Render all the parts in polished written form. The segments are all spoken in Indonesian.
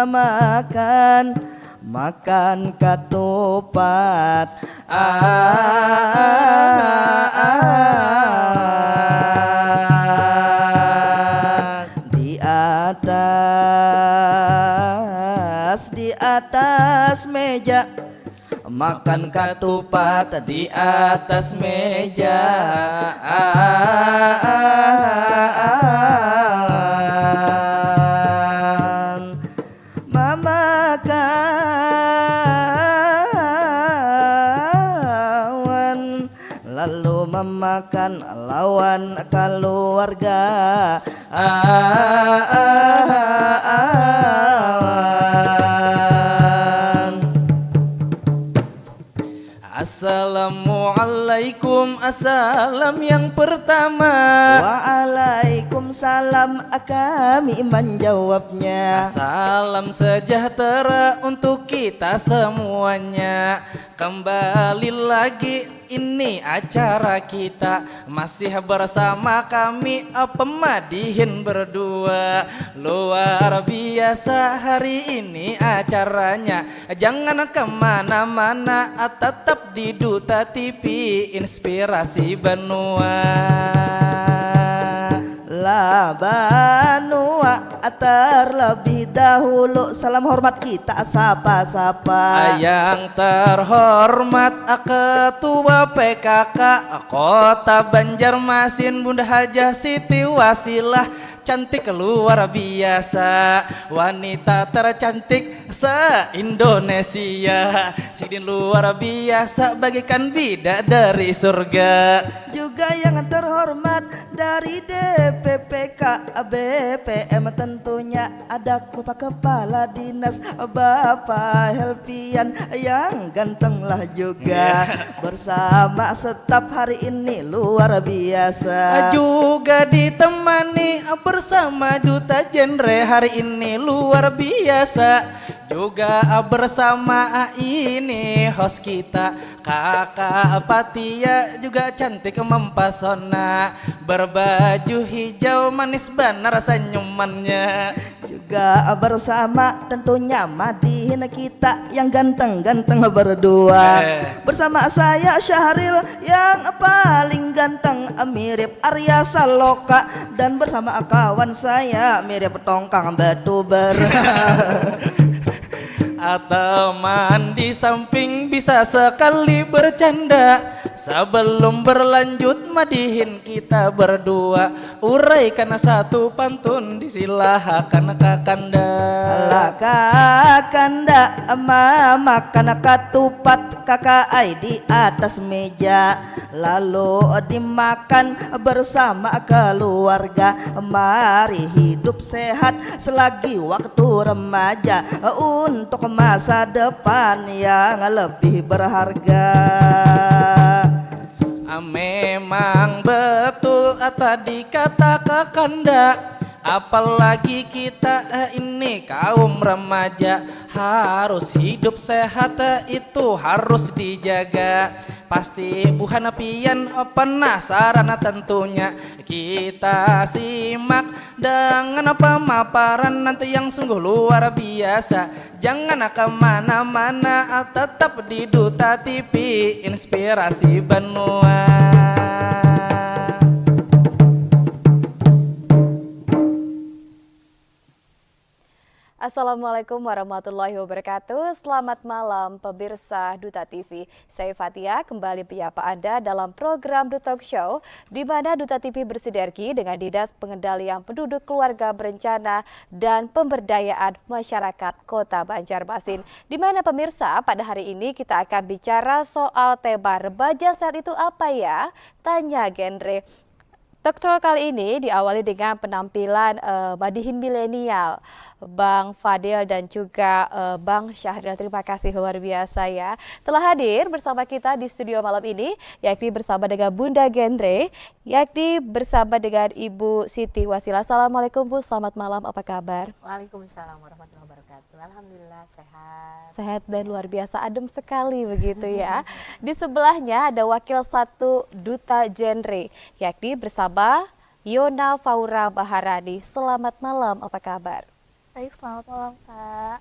makan ketupat. Di atas meja, makan ketupat di atas meja. Mama kawan, lalu memakan lawan keluarga. Assalamualaikum, assalam yang pertama. Waalaikumsalam, kami menjawabnya. Salam sejahtera untuk kita semuanya. Kembali lagi, ini acara kita. Masih bersama kami Pemadihin berdua. Luar biasa hari ini acaranya. Jangan kemana-mana, tetap di Duta TV Inspirasi Benua. La Banua, terlebih dahulu salam hormat kita sapa-sapa. Yang terhormat Ketua PKK Kota Banjarmasin Bunda Hajah Siti Wasilah, cantik luar biasa, wanita tercantik se-Indonesia. Sidin luar biasa bagaikan bidadari surga. Juga yang terhormat dari DPPK BPM tentunya ada Bapak Kepala Dinas Bapak Helpian yang ganteng lah juga. Bersama staf hari ini luar biasa. Juga ditemani bersama Duta Genre hari ini luar biasa. Juga bersama ini host kita Kakak Patia, juga cantik mempesona, berbaju hijau manis benar senyumannya. Juga bersama tentunya Madihin kita yang ganteng-ganteng berdua. Bersama saya Syahril yang paling ganteng mirip Arya Saloka, dan bersama kawan saya mirip tongkang betuber. Teman di samping bisa sekali bercanda. Sebelum berlanjut Madihin kita berdua, uraikan satu pantun disilahkan Kakanda. Kakanda makan ketupat kakak ai di atas meja, lalu dimakan bersama keluarga. Mari hidup sehat selagi waktu remaja, untuk masa depan yang lebih berharga. Memang betul tadi kata Kakanda, apalagi kita ini kaum remaja, harus hidup sehat itu harus dijaga. Pasti Bu Hanapian penasaran tentunya, kita simak dengan pemaparan nanti yang sungguh luar biasa. Jangan kemana-mana, tetap di Duta TV Inspirasi Benua. Assalamualaikum warahmatullahi wabarakatuh. Selamat malam pemirsa Duta TV. Saya Fatia kembali menyapa Anda dalam program Duta Talk Show, di mana Duta TV bersinergi dengan Dinas Pengendalian Penduduk Keluarga Berencana dan Pemberdayaan Masyarakat Kota Banjarmasin. Di mana pemirsa pada hari ini kita akan bicara soal tema remaja saat itu apa ya? Tanya Genre. Dokter kali ini diawali dengan penampilan Madihin milenial, Bang Fadil dan juga Bang Syahril. Terima kasih luar biasa ya telah hadir bersama kita di studio malam ini, yakni bersama dengan Bunda Genre, yakni bersama dengan Ibu Siti Wasilah. Assalamualaikum Bu, selamat malam, apa kabar? Waalaikumsalam warahmatullahi wabarakatuh. Alhamdulillah sehat. Sehat dan luar biasa, adem sekali begitu ya. Di sebelahnya ada wakil satu Duta Genre, yakni bersama Yona Faura Baharani. Selamat malam, apa kabar? Baik, selamat malam Kak.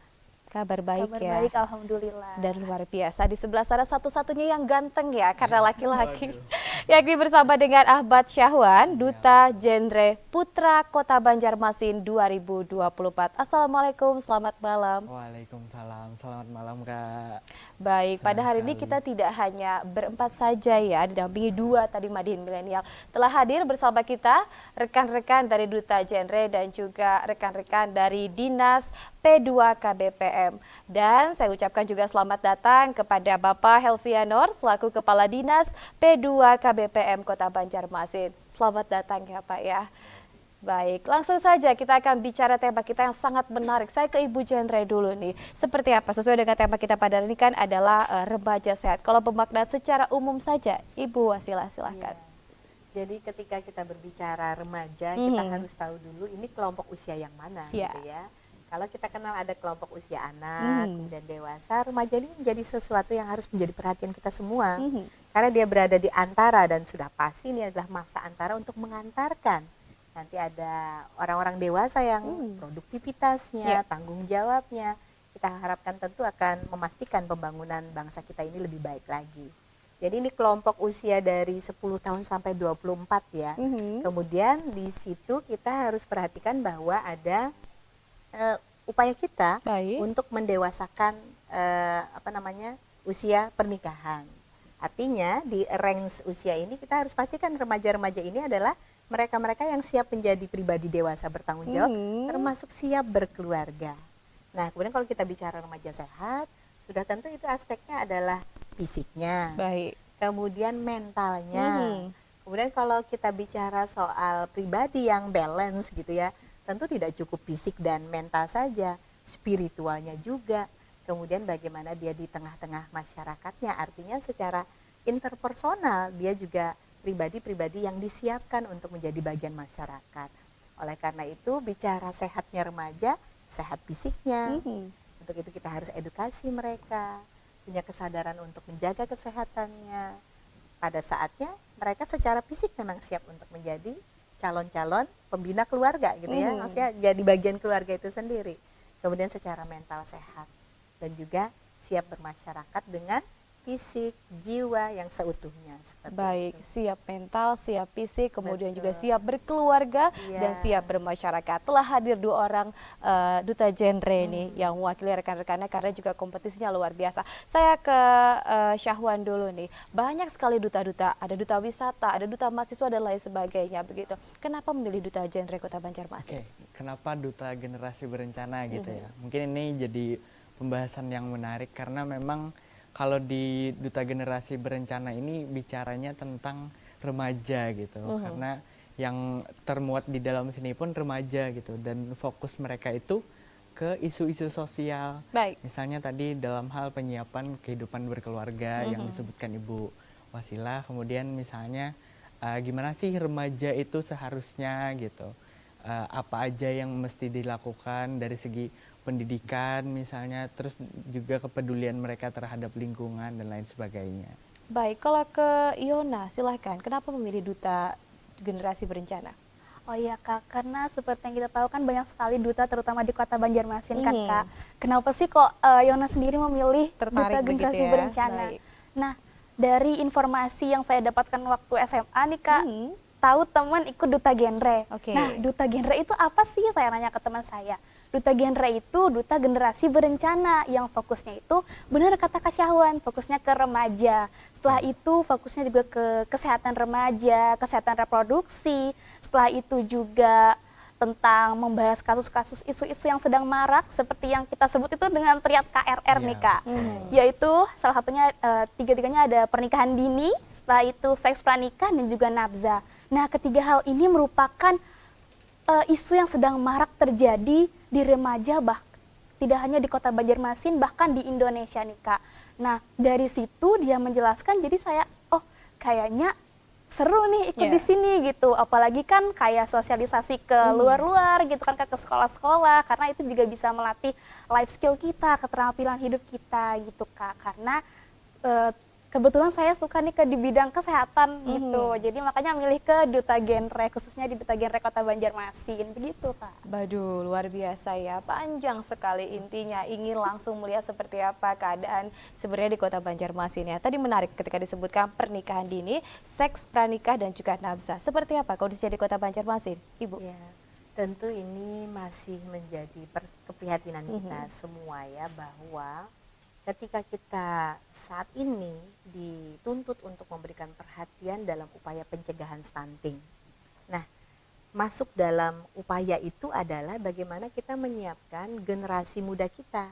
Kabar baik Kabar ya. baik, alhamdulillah. Dan luar biasa di sebelah sana satu-satunya yang ganteng ya karena laki-laki. Yakni bersama dengan Ahmad Syahwan, Duta Genre Putra Kota Banjarmasin 2024. Assalamualaikum, selamat malam. Waalaikumsalam, selamat malam Kak. Baik, Senang pada hari ini sekali. kita tidak hanya berempat saja ya, didampingi dua tadi Madihin Milenial. Telah hadir bersama kita rekan-rekan dari Duta Genre dan juga rekan-rekan dari Dinas P2K BPM. Dan saya ucapkan juga selamat datang kepada Bapak Helvianor selaku Kepala Dinas P2K BPM Kota Banjarmasin. Selamat datang ya Pak ya. Baik, langsung saja kita akan bicara tema kita yang sangat menarik. Saya ke Ibu Genre dulu nih. Seperti apa? Sesuai dengan tema kita pada hari ini kan adalah remaja sehat. Kalau pemaknaan secara umum saja, Ibu Wasilah silahkan. Jadi ketika kita berbicara remaja, kita harus tahu dulu ini kelompok usia yang mana Ya. gitu ya. Kalau kita kenal ada kelompok usia anak, kemudian dewasa, remaja ini menjadi sesuatu yang harus menjadi perhatian kita semua. Karena dia berada di antara dan sudah pasti ini adalah masa antara untuk mengantarkan. Nanti ada orang-orang dewasa yang produktivitasnya, tanggung jawabnya, kita harapkan tentu akan memastikan pembangunan bangsa kita ini lebih baik lagi. Jadi ini kelompok usia dari 10 tahun sampai 24 ya. Kemudian di situ kita harus perhatikan bahwa ada upaya kita Baik. untuk mendewasakan usia pernikahan. Artinya di range usia ini kita harus pastikan remaja-remaja ini adalah mereka-mereka yang siap menjadi pribadi dewasa bertanggung jawab, termasuk siap berkeluarga. Nah, kemudian kalau kita bicara remaja sehat, sudah tentu itu aspeknya adalah fisiknya, Baik. kemudian mentalnya. Kemudian kalau kita bicara soal pribadi yang balance gitu ya, tentu tidak cukup fisik dan mental saja, spiritualnya juga. Kemudian bagaimana dia di tengah-tengah masyarakatnya, artinya secara interpersonal dia juga pribadi-pribadi yang disiapkan untuk menjadi bagian masyarakat. Oleh karena itu bicara sehatnya remaja, sehat fisiknya. Untuk itu kita harus edukasi mereka, punya kesadaran untuk menjaga kesehatannya. Pada saatnya mereka secara fisik memang siap untuk menjadi calon-calon pembina keluarga gitu ya, maksudnya jadi bagian keluarga itu sendiri. Kemudian secara mental sehat dan juga siap bermasyarakat dengan fisik, jiwa yang seutuhnya. Seperti Baik, itu. siap mental, siap fisik, kemudian juga Betul. siap berkeluarga Iya. dan siap bermasyarakat. Telah hadir dua orang Duta Genre nih yang mewakili rekan-rekannya karena juga kompetisinya luar biasa. Saya ke Syahwan dulu nih. Banyak sekali duta-duta, ada duta wisata, ada duta mahasiswa dan lain sebagainya begitu. Kenapa memilih Duta Genre Kota Banjarmasin? Oke, kenapa duta generasi berencana gitu ya? Mungkin ini jadi pembahasan yang menarik karena memang kalau di duta generasi berencana ini bicaranya tentang remaja gitu, karena yang termuat di dalam sini pun remaja gitu dan fokus mereka itu ke isu-isu sosial. Baik. Misalnya tadi dalam hal penyiapan kehidupan berkeluarga yang disebutkan Ibu Wasilah, kemudian misalnya gimana sih remaja itu seharusnya gitu, apa aja yang mesti dilakukan dari segi pendidikan misalnya, terus juga kepedulian mereka terhadap lingkungan dan lain sebagainya. Baik, kalau ke Iona silahkan. Kenapa memilih Duta Generasi Berencana? Oh iya Kak, karena seperti yang kita tahu kan banyak sekali duta terutama di Kota Banjarmasin kan Kak. Kenapa sih kok Yona sendiri memilih Tertarik Duta begitu Generasi ya? Berencana? Baik. Nah, dari informasi yang saya dapatkan waktu SMA nih Kak, tahu teman ikut Duta Genre. Oke. Nah, Duta Genre itu apa sih? Saya nanya ke teman saya. Duta Genre itu Duta Generasi Berencana yang fokusnya itu benar kata Kak Syahwan, fokusnya ke remaja. Setelah itu fokusnya juga ke kesehatan remaja, kesehatan reproduksi. Setelah itu juga tentang membahas kasus-kasus isu-isu yang sedang marak seperti yang kita sebut itu dengan triad KRR nih Kak. Yaitu salah satunya tiga-tiganya ada pernikahan dini, setelah itu seks pranikah dan juga nafza. Nah, ketiga hal ini merupakan isu yang sedang marak terjadi di remaja, tidak hanya di Kota Banjarmasin, bahkan di Indonesia nih Kak. Nah, dari situ dia menjelaskan, jadi saya, oh kayaknya seru nih ikut di sini gitu. Apalagi kan kayak sosialisasi ke luar-luar gitu kan Kak, ke sekolah-sekolah, karena itu juga bisa melatih life skill kita, keterampilan hidup kita gitu Kak. Karena kebetulan saya suka nih di bidang kesehatan gitu. Jadi makanya milih ke Duta Genre, khususnya di Duta Genre Kota Banjarmasin, begitu Kak. Waduh, luar biasa ya. Panjang sekali intinya. Ingin langsung melihat seperti apa keadaan sebenarnya di Kota Banjarmasin ya. Tadi menarik ketika disebutkan pernikahan dini, seks pranikah dan juga nafsa. Seperti apa kondisinya di Kota Banjarmasin, Ibu? Ya, tentu ini masih menjadi keprihatinan kita semua ya, bahwa ketika kita saat ini dituntut untuk memberikan perhatian dalam upaya pencegahan stunting. Nah, masuk dalam upaya itu adalah bagaimana kita menyiapkan generasi muda kita.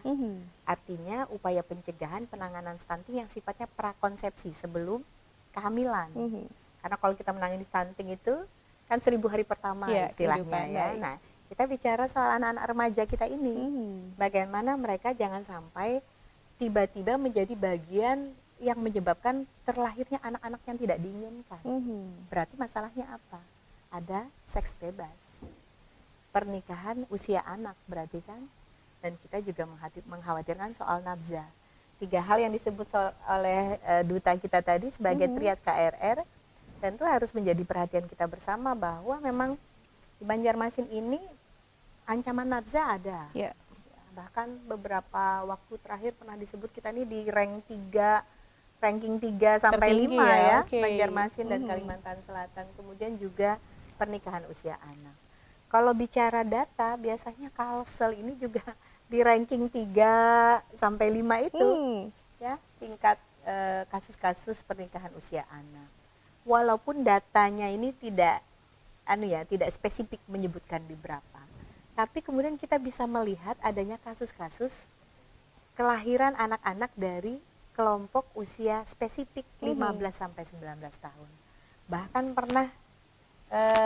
Artinya upaya pencegahan penanganan stunting yang sifatnya prakonsepsi sebelum kehamilan. Karena kalau kita menangani stunting itu kan 1000 hari pertama Ya, istilahnya kehidupan, ya. baik. Nah, kita bicara soal anak-anak remaja kita ini. Bagaimana mereka jangan sampai tiba-tiba menjadi bagian yang menyebabkan terlahirnya anak-anak yang tidak diinginkan. Berarti masalahnya apa? Ada seks bebas. Pernikahan usia anak berarti kan? Dan kita juga mengkhawatirkan soal nafsa. 3 hal yang disebut oleh duta kita tadi sebagai triad KRR tentu harus menjadi perhatian kita bersama, bahwa memang di Banjarmasin ini ancaman nafsa ada. Ya. Bahkan beberapa waktu terakhir pernah disebut kita ini di ranking 3 sampai Tertinggi 5 ya, ya, oke. Banjarmasin dan Kalimantan Selatan. Kemudian juga pernikahan usia anak. Kalau bicara data, biasanya Kalsel ini juga di ranking 3 sampai 5 itu ya, tingkat kasus-kasus pernikahan usia anak. Walaupun datanya ini tidak tidak spesifik menyebutkan di berapa. Tapi kemudian kita bisa melihat adanya kasus-kasus kelahiran anak-anak dari kelompok usia spesifik 15 sampai 19 tahun. Bahkan pernah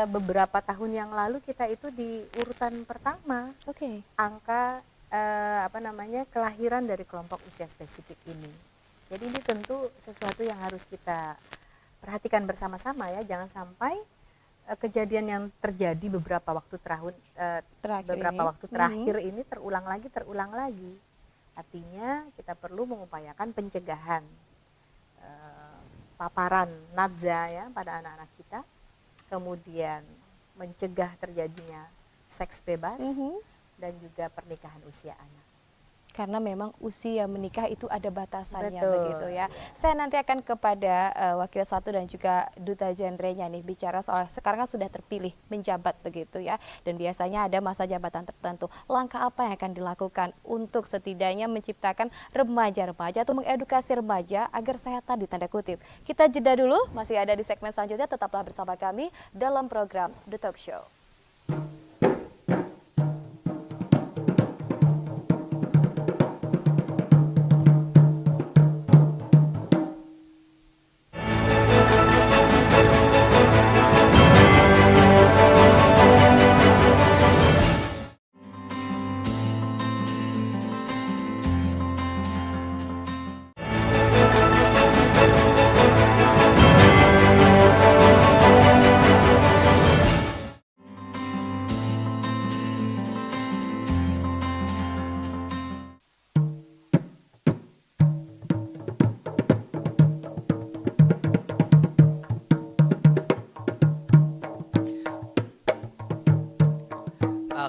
beberapa tahun yang lalu kita itu di urutan pertama Oke. angka kelahiran dari kelompok usia spesifik ini. Jadi ini tentu sesuatu yang harus kita perhatikan bersama-sama ya, jangan sampai kejadian yang terjadi beberapa waktu terakhir ini terulang lagi. Artinya kita perlu mengupayakan pencegahan paparan nafsa ya pada anak-anak kita, kemudian mencegah terjadinya seks bebas dan juga pernikahan usia anak. Karena memang usia menikah itu ada batasannya. Betul. Begitu ya. Saya nanti akan kepada Wakil 1 dan juga Duta Genrenya nih, bicara soal sekarang kan sudah terpilih menjabat begitu ya, dan biasanya ada masa jabatan tertentu. Langkah apa yang akan dilakukan untuk setidaknya menciptakan remaja-remaja atau mengedukasi remaja agar sehat tadi tanda kutip. Kita jeda dulu, masih ada di segmen selanjutnya, tetaplah bersama kami dalam program The Talk Show.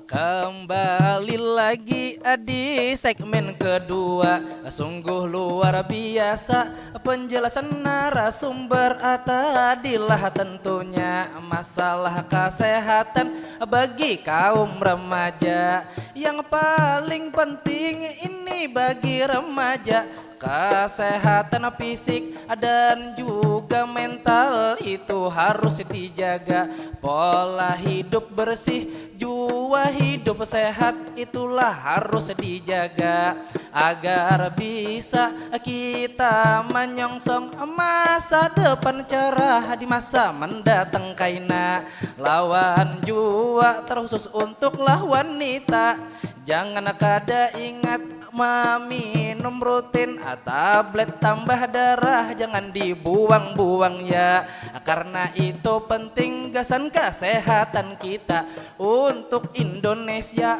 Kembali lagi di segmen kedua. Sungguh luar biasa penjelasan narasumber. Tadilah tentunya masalah kesehatan bagi kaum remaja. Yang paling penting ini bagi remaja, kesehatan fisik dan juga mental itu harus dijaga. Pola hidup bersih, jiwa hidup sehat itulah harus dijaga, agar bisa kita menyongsong masa depan cerah di masa mendatang. Kaina lawan jua terkhusus untuklah wanita. Jangan kada ingat Minum rutin tablet tambah darah jangan dibuang-buang ya, karena itu penting gasan kesehatan kita untuk Indonesia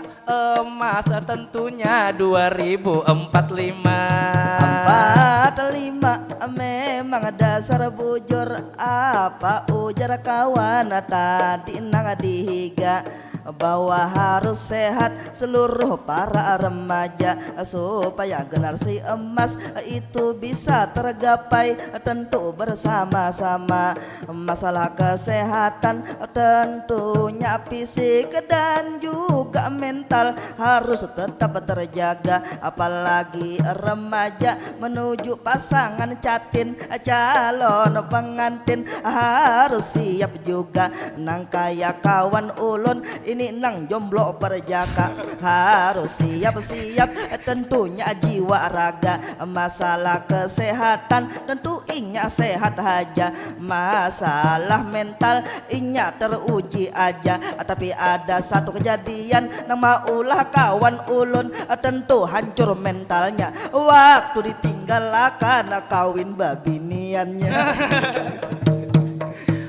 emas tentunya 45 memang dasar bujur apa ujar kawan tadi nang dihiga bahwa harus sehat seluruh para remaja supaya generasi emas itu bisa tergapai tentu bersama-sama. Masalah kesehatan tentunya fisik dan juga mental harus tetap terjaga, apalagi remaja menuju pasangan catin calon pengantin harus siap juga. Nang kaya kawan ulun ini nang jomblo perjaka harus siap-siap tentunya jiwa raga. Masalah kesehatan tentu inya sehat aja, masalah mental inya teruji aja. Tapi ada satu kejadian nama ulah kawan ulun tentu hancur mentalnya waktu ditinggal akan kawin babiniannya.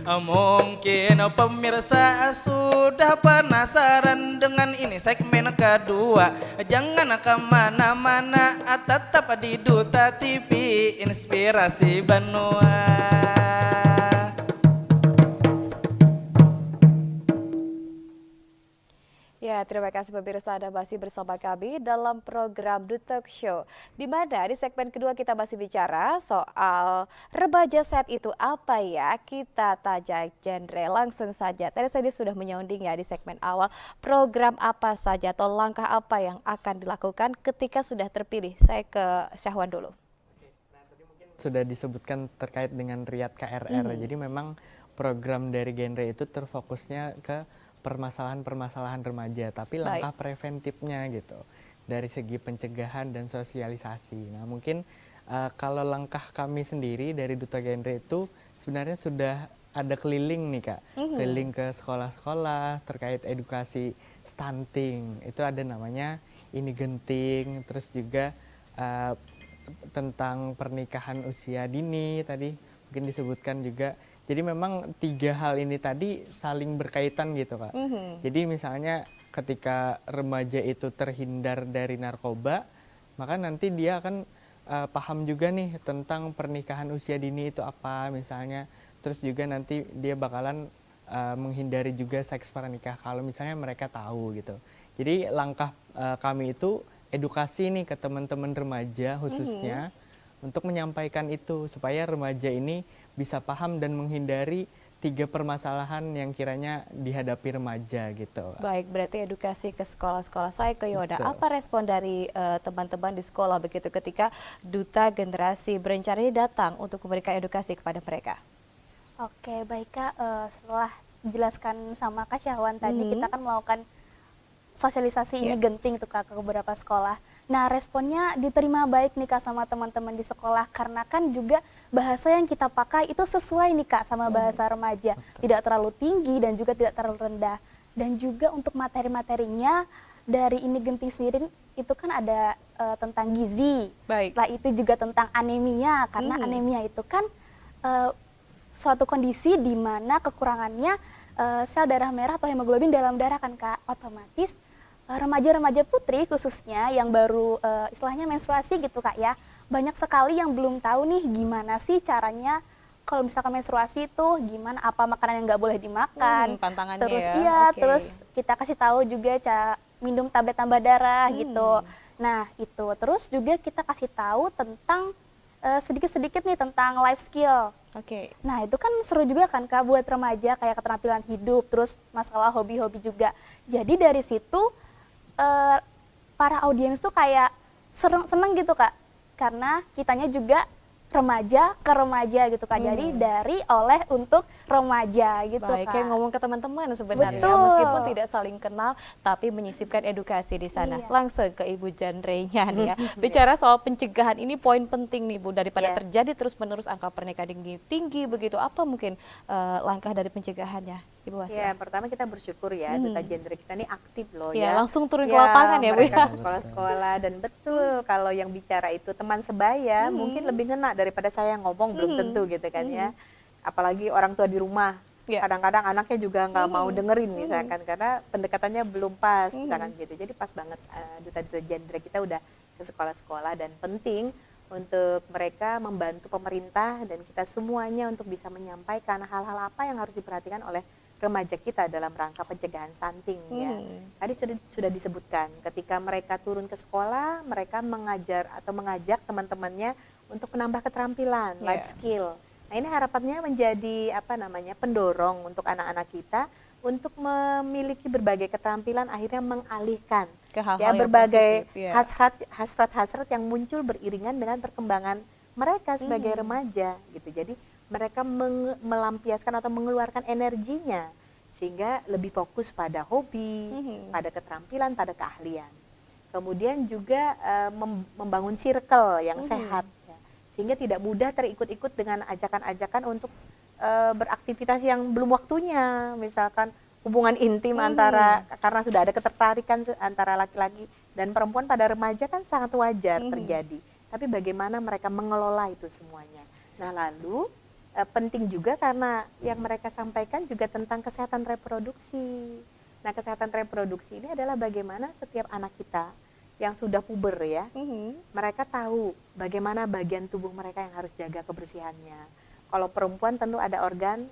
Mungkin pemirsa sudah penasaran dengan ini segmen kedua. Jangan kemana-mana, tetap di Duta TV Inspirasi Banua. Ya, terima kasih pemirsa Anda masih bersama kami dalam program The Talk Show. Di mana di segmen kedua kita masih bicara soal remaja saat itu apa ya? Kita tanya genre langsung saja. Tadi saya sudah menyounding ya di segmen awal program apa saja atau langkah apa yang akan dilakukan ketika sudah terpilih. Saya ke Syahwan dulu. Sudah disebutkan terkait dengan Riyad KRR. Jadi memang program dari genre itu terfokusnya ke permasalahan-permasalahan remaja, tapi langkah preventifnya gitu dari segi pencegahan dan sosialisasi. Nah mungkin kalau langkah kami sendiri dari Duta Genre itu sebenarnya sudah ada keliling nih Kak, keliling ke sekolah-sekolah terkait edukasi stunting. Itu ada namanya Ini Genting, terus juga tentang pernikahan usia dini tadi mungkin disebutkan juga. Jadi memang 3 hal ini tadi saling berkaitan gitu Kak. Jadi misalnya ketika remaja itu terhindar dari narkoba, maka nanti dia akan paham juga nih tentang pernikahan usia dini itu apa misalnya. Terus juga nanti dia bakalan menghindari juga seks pranikah kalau misalnya mereka tahu gitu. Jadi langkah kami itu edukasi nih ke teman-teman remaja khususnya untuk menyampaikan itu supaya remaja ini bisa paham dan menghindari 3 permasalahan yang kiranya dihadapi remaja gitu. Baik, berarti edukasi ke sekolah-sekolah. Saya ke Yoda. Betul. Apa respon dari teman-teman di sekolah begitu ketika Duta Generasi Berencana ini datang untuk memberikan edukasi kepada mereka? Oke, baik Kak. Setelah dijelaskan sama Kak Syahwan tadi, kita kan melakukan sosialisasi ini genting tuh Kak ke beberapa sekolah. Nah responnya diterima baik nih Kak sama teman-teman di sekolah, karena kan juga bahasa yang kita pakai itu sesuai nih Kak sama bahasa remaja. Tidak terlalu tinggi dan juga tidak terlalu rendah. Dan juga untuk materi-materinya dari Ini Genting sendiri itu kan ada tentang gizi. Baik. Setelah itu juga tentang anemia, karena anemia itu kan suatu kondisi di mana kekurangannya sel darah merah atau hemoglobin dalam darah kan Kak. Otomatis remaja-remaja putri khususnya yang baru istilahnya menstruasi gitu Kak ya, banyak sekali yang belum tahu nih gimana sih caranya kalau misalkan menstruasi itu gimana, apa makanan yang nggak boleh dimakan, pantangannya terus ya. iya, Oke. terus kita kasih tahu juga minum tablet tambah darah gitu. Nah itu terus juga kita kasih tahu tentang sedikit-sedikit nih tentang life skill. Oke. Nah itu kan seru juga kan Kak buat remaja, kayak keterampilan hidup, terus masalah hobi-hobi juga. Jadi dari situ para audiens tuh kayak seneng gitu Kak, karena kitanya juga remaja ke remaja gitu Kak. Jadi dari oleh untuk remaja gitu Baik, Kak. kayak ngomong ke teman-teman sebenarnya, Betul. meskipun tidak saling kenal, tapi menyisipkan edukasi di sana. Iya. Langsung ke Ibu Genre-nya nih ya. Bicara soal pencegahan ini poin penting nih Bu, daripada terjadi terus-menerus angka pernikahan tinggi begitu, apa mungkin langkah dari pencegahannya? Ibu Ya, Wasya? pertama kita bersyukur ya, Duta Gender kita ini aktif loh Ya, ya. langsung turun ke lapangan ya, Bu, mereka ya. ke sekolah-sekolah, dan betul kalau yang bicara itu teman sebaya mungkin lebih ngena daripada saya yang ngomong, belum tentu gitu kan ya. Apalagi orang tua di rumah. Ya. Kadang-kadang anaknya juga nggak mau dengerin misalkan karena pendekatannya belum pas misalkan gitu. Jadi pas banget Duta-Duta Gender kita udah ke sekolah-sekolah, dan penting untuk mereka membantu pemerintah dan kita semuanya untuk bisa menyampaikan hal-hal apa yang harus diperhatikan oleh remaja kita dalam rangka pencegahan stunting ya. Tadi sudah disebutkan ketika mereka turun ke sekolah, mereka mengajar atau mengajak teman-temannya untuk menambah keterampilan, life skill. Nah, ini harapannya menjadi pendorong untuk anak-anak kita untuk memiliki berbagai keterampilan, akhirnya mengalihkan Ke hal-hal ya yang berbagai positif, ya. hasrat-hasrat yang muncul beriringan dengan perkembangan mereka sebagai remaja gitu. Jadi mereka melampiaskan atau mengeluarkan energinya sehingga lebih fokus pada hobi, pada keterampilan, pada keahlian. Kemudian juga membangun circle yang sehat ya, sehingga tidak mudah terikut-ikut dengan ajakan-ajakan untuk beraktivitas yang belum waktunya, misalkan hubungan intim antara, karena sudah ada ketertarikan antara laki-laki dan perempuan pada remaja kan sangat wajar terjadi. Tapi bagaimana mereka mengelola itu semuanya. Nah, lalu penting juga karena yang mereka sampaikan juga tentang kesehatan reproduksi. Nah, kesehatan reproduksi ini adalah bagaimana setiap anak kita yang sudah puber ya, mereka tahu bagaimana bagian tubuh mereka yang harus jaga kebersihannya. Kalau perempuan tentu ada organ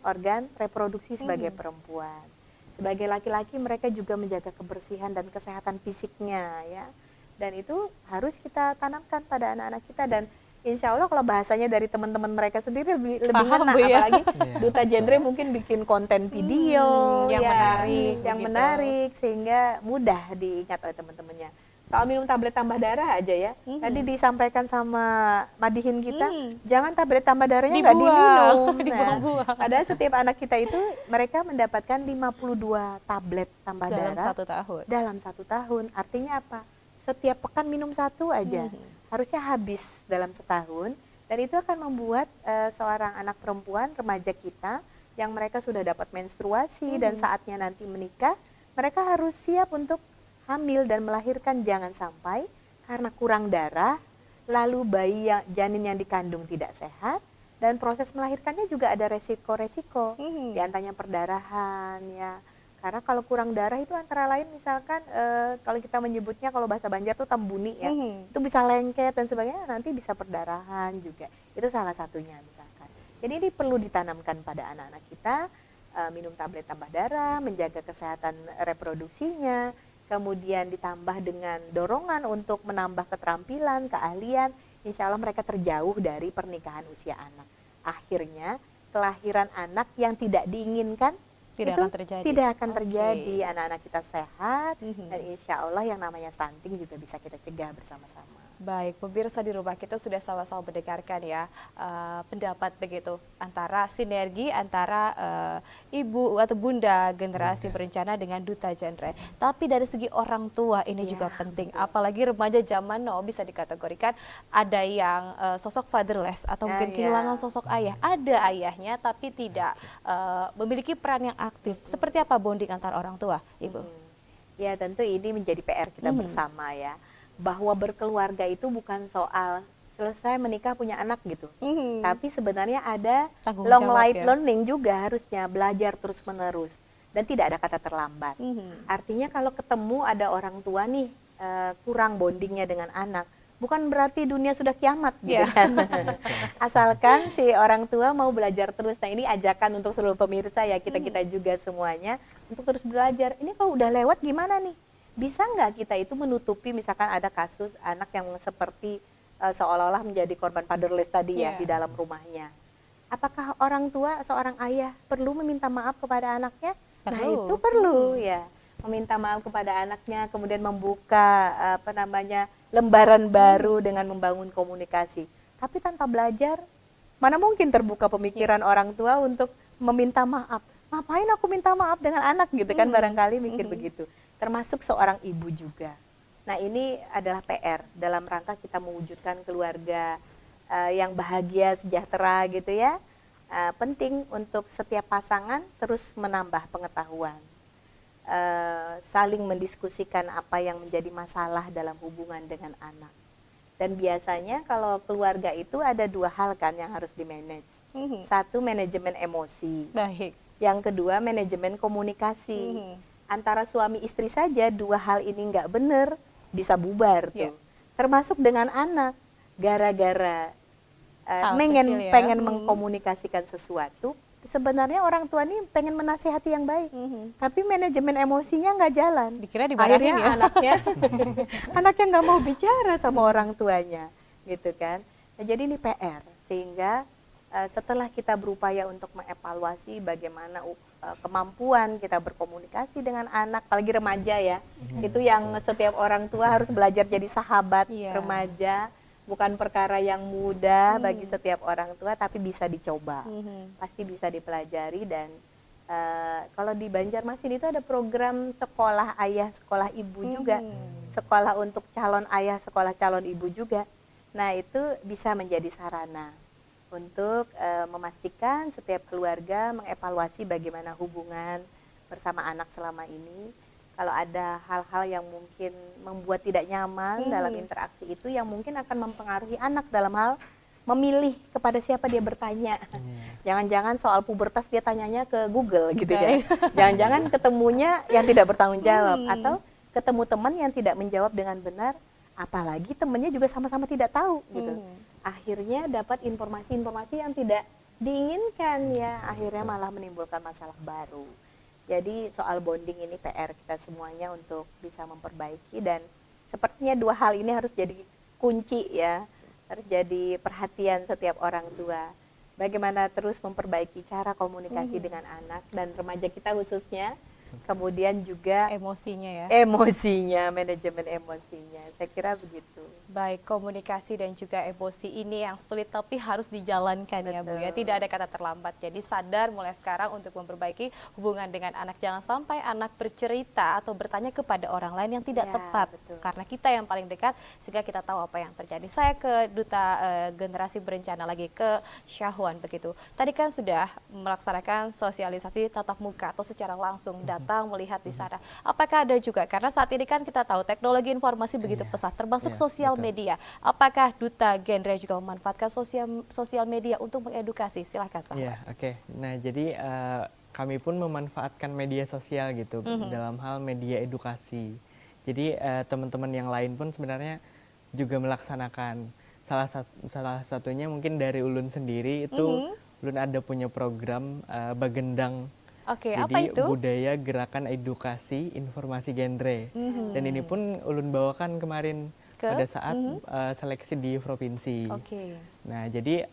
reproduksi sebagai perempuan. Sebagai laki-laki mereka juga menjaga kebersihan dan kesehatan fisiknya ya. Dan itu harus kita tanamkan pada anak-anak kita, dan insya Allah kalau bahasanya dari teman-teman mereka sendiri lebih Paham, ngena, Bu, ya. apalagi Duta Gender mungkin bikin konten video yang ya, menarik, yang begitu. menarik sehingga mudah diingat oleh teman-temannya. Soal minum tablet tambah darah aja ya, tadi disampaikan sama Madihin kita, jangan tablet tambah darahnya nggak Dibuang, diminum. Nah, dibuang-buang. padahal setiap anak kita itu mereka mendapatkan 52 tablet tambah Dalam darah 1 tahun. dalam 1 tahun. Artinya apa? Setiap pekan minum 1 aja, harusnya habis dalam setahun, dan itu akan membuat seorang anak perempuan remaja kita yang mereka sudah dapat menstruasi dan saatnya nanti menikah, mereka harus siap untuk hamil dan melahirkan. Jangan sampai karena kurang darah lalu janin yang dikandung tidak sehat, dan proses melahirkannya juga ada resiko-resiko, di antaranya perdarahan ya. Karena kalau kurang darah itu antara lain misalkan kalau kita menyebutnya, kalau bahasa Banjar tuh tambuni ya, itu bisa lengket dan sebagainya, nanti bisa perdarahan juga. Itu salah satunya misalkan. Jadi ini perlu ditanamkan pada anak-anak kita, minum tablet tambah darah, menjaga kesehatan reproduksinya, kemudian ditambah dengan dorongan untuk menambah keterampilan, keahlian, insya Allah mereka terjauh dari pernikahan usia anak. Akhirnya kelahiran anak yang tidak diinginkan Tidak itu akan terjadi. tidak akan Oke. terjadi. Anak-anak kita sehat, dan insya Allah yang namanya stunting juga bisa kita cegah bersama-sama. Baik, pemirsa di rumah kita sudah sama-sama mendengarkan ya pendapat begitu antara sinergi antara ibu atau bunda generasi berencana dengan Duta Gender. Tapi dari segi orang tua ini juga penting, apalagi remaja zaman now bisa dikategorikan ada yang sosok fatherless atau mungkin kehilangan sosok ayah. Ada ayahnya tapi tidak memiliki peran yang aktif. Seperti apa bonding antar orang tua, Ibu? Ya, tentu ini menjadi PR kita bersama ya. Bahwa berkeluarga itu bukan soal selesai menikah punya anak gitu. Tapi sebenarnya ada Tanggung long jawab life ya. learning juga, harusnya belajar terus menerus, dan tidak ada kata terlambat. Artinya kalau ketemu ada orang tua nih kurang bondingnya dengan anak, bukan berarti dunia sudah kiamat gitu kan. Asalkan si orang tua mau belajar terus. Nah, ini ajakan untuk seluruh pemirsa ya, kita juga semuanya untuk terus belajar. Ini kalau udah lewat gimana nih? Bisa nggak kita itu menutupi, misalkan ada kasus anak yang seperti seolah-olah menjadi korban fatherless tadi ya di dalam rumahnya. Apakah orang tua, seorang ayah perlu meminta maaf kepada anaknya? Nah, itu perlu ya, meminta maaf kepada anaknya, kemudian membuka lembaran baru dengan membangun komunikasi. Tapi tanpa belajar, mana mungkin terbuka pemikiran orang tua untuk meminta maaf. Ngapain aku minta maaf dengan anak gitu kan, barangkali mikir begitu. Termasuk seorang ibu juga. Nah, ini adalah PR dalam rangka kita mewujudkan keluarga yang bahagia, sejahtera gitu ya. penting untuk setiap pasangan terus menambah pengetahuan, saling mendiskusikan apa yang menjadi masalah dalam hubungan dengan anak. Dan biasanya kalau keluarga itu ada 2 hal kan yang harus di-manage. Satu, manajemen emosi. Baik. Yang kedua, manajemen komunikasi. Antara suami istri saja 2 hal ini nggak benar, bisa bubar tuh. Iya. Termasuk dengan anak, gara-gara Hal kecil ya. pengen mengkomunikasikan sesuatu. Sebenarnya orang tua ini pengen menasihati yang baik, tapi manajemen emosinya nggak jalan. Dikira dimarahin Akhirnya ya. anaknya nggak mau bicara sama orang tuanya, gitu kan. Nah, jadi ini PR, sehingga setelah kita berupaya untuk mengevaluasi bagaimana kemampuan kita berkomunikasi dengan anak, apalagi remaja ya, itu yang setiap orang tua harus belajar jadi sahabat Iya. remaja. Bukan perkara yang mudah bagi setiap orang tua, tapi bisa dicoba, pasti bisa dipelajari. Dan kalau di Banjarmasin itu ada program sekolah ayah, sekolah ibu juga, sekolah untuk calon ayah, sekolah calon ibu juga. Nah, itu bisa menjadi sarana untuk memastikan setiap keluarga mengevaluasi bagaimana hubungan bersama anak selama ini. Kalau ada hal-hal yang mungkin membuat tidak nyaman dalam interaksi itu, yang mungkin akan mempengaruhi anak dalam hal memilih kepada siapa dia bertanya. Jangan-jangan soal pubertas dia tanyanya ke Google gitu ya. Jangan-jangan ketemunya yang tidak bertanggung jawab, atau ketemu teman yang tidak menjawab dengan benar, apalagi temannya juga sama-sama tidak tahu gitu. Akhirnya dapat informasi-informasi yang tidak diinginkan ya, akhirnya malah menimbulkan masalah baru. Jadi soal bonding ini PR kita semuanya untuk bisa memperbaiki, dan sepertinya 2 hal ini harus jadi kunci ya, harus jadi perhatian setiap orang tua. Bagaimana terus memperbaiki cara komunikasi dengan anak dan remaja kita khususnya, kemudian juga Emosinya ya. emosinya, manajemen emosinya. Saya kira begitu. Baik, komunikasi dan juga emosi ini yang sulit tapi harus dijalankan ya Bu ya. Betul. Tidak ada kata terlambat. Jadi sadar mulai sekarang untuk memperbaiki hubungan dengan anak. Jangan sampai anak bercerita atau bertanya kepada orang lain yang tidak Ya, tepat. betul. Karena kita yang paling dekat sehingga kita tahu apa yang terjadi. Saya ke Duta Generasi Berencana lagi, ke Syahwan begitu. Tadi kan sudah melaksanakan sosialisasi tatap muka atau secara langsung datang melihat di sana. Apakah ada juga, karena saat ini kan kita tahu teknologi informasi begitu pesat termasuk Iya, sosial betul. media. Apakah Duta Genre juga memanfaatkan sosial media untuk mengedukasi? Silahkan sahabat. Iya, oke. Nah, jadi kami pun memanfaatkan media sosial gitu dalam hal media edukasi. Jadi teman-teman yang lain pun sebenarnya juga melaksanakan. Salah satunya mungkin dari Ulun sendiri itu Ulun ada punya program Bagendang. Oke, Jadi apa itu? budaya gerakan edukasi informasi genre. Dan ini pun Ulun bawakan kemarin pada saat seleksi di provinsi. Oke. Nah, jadi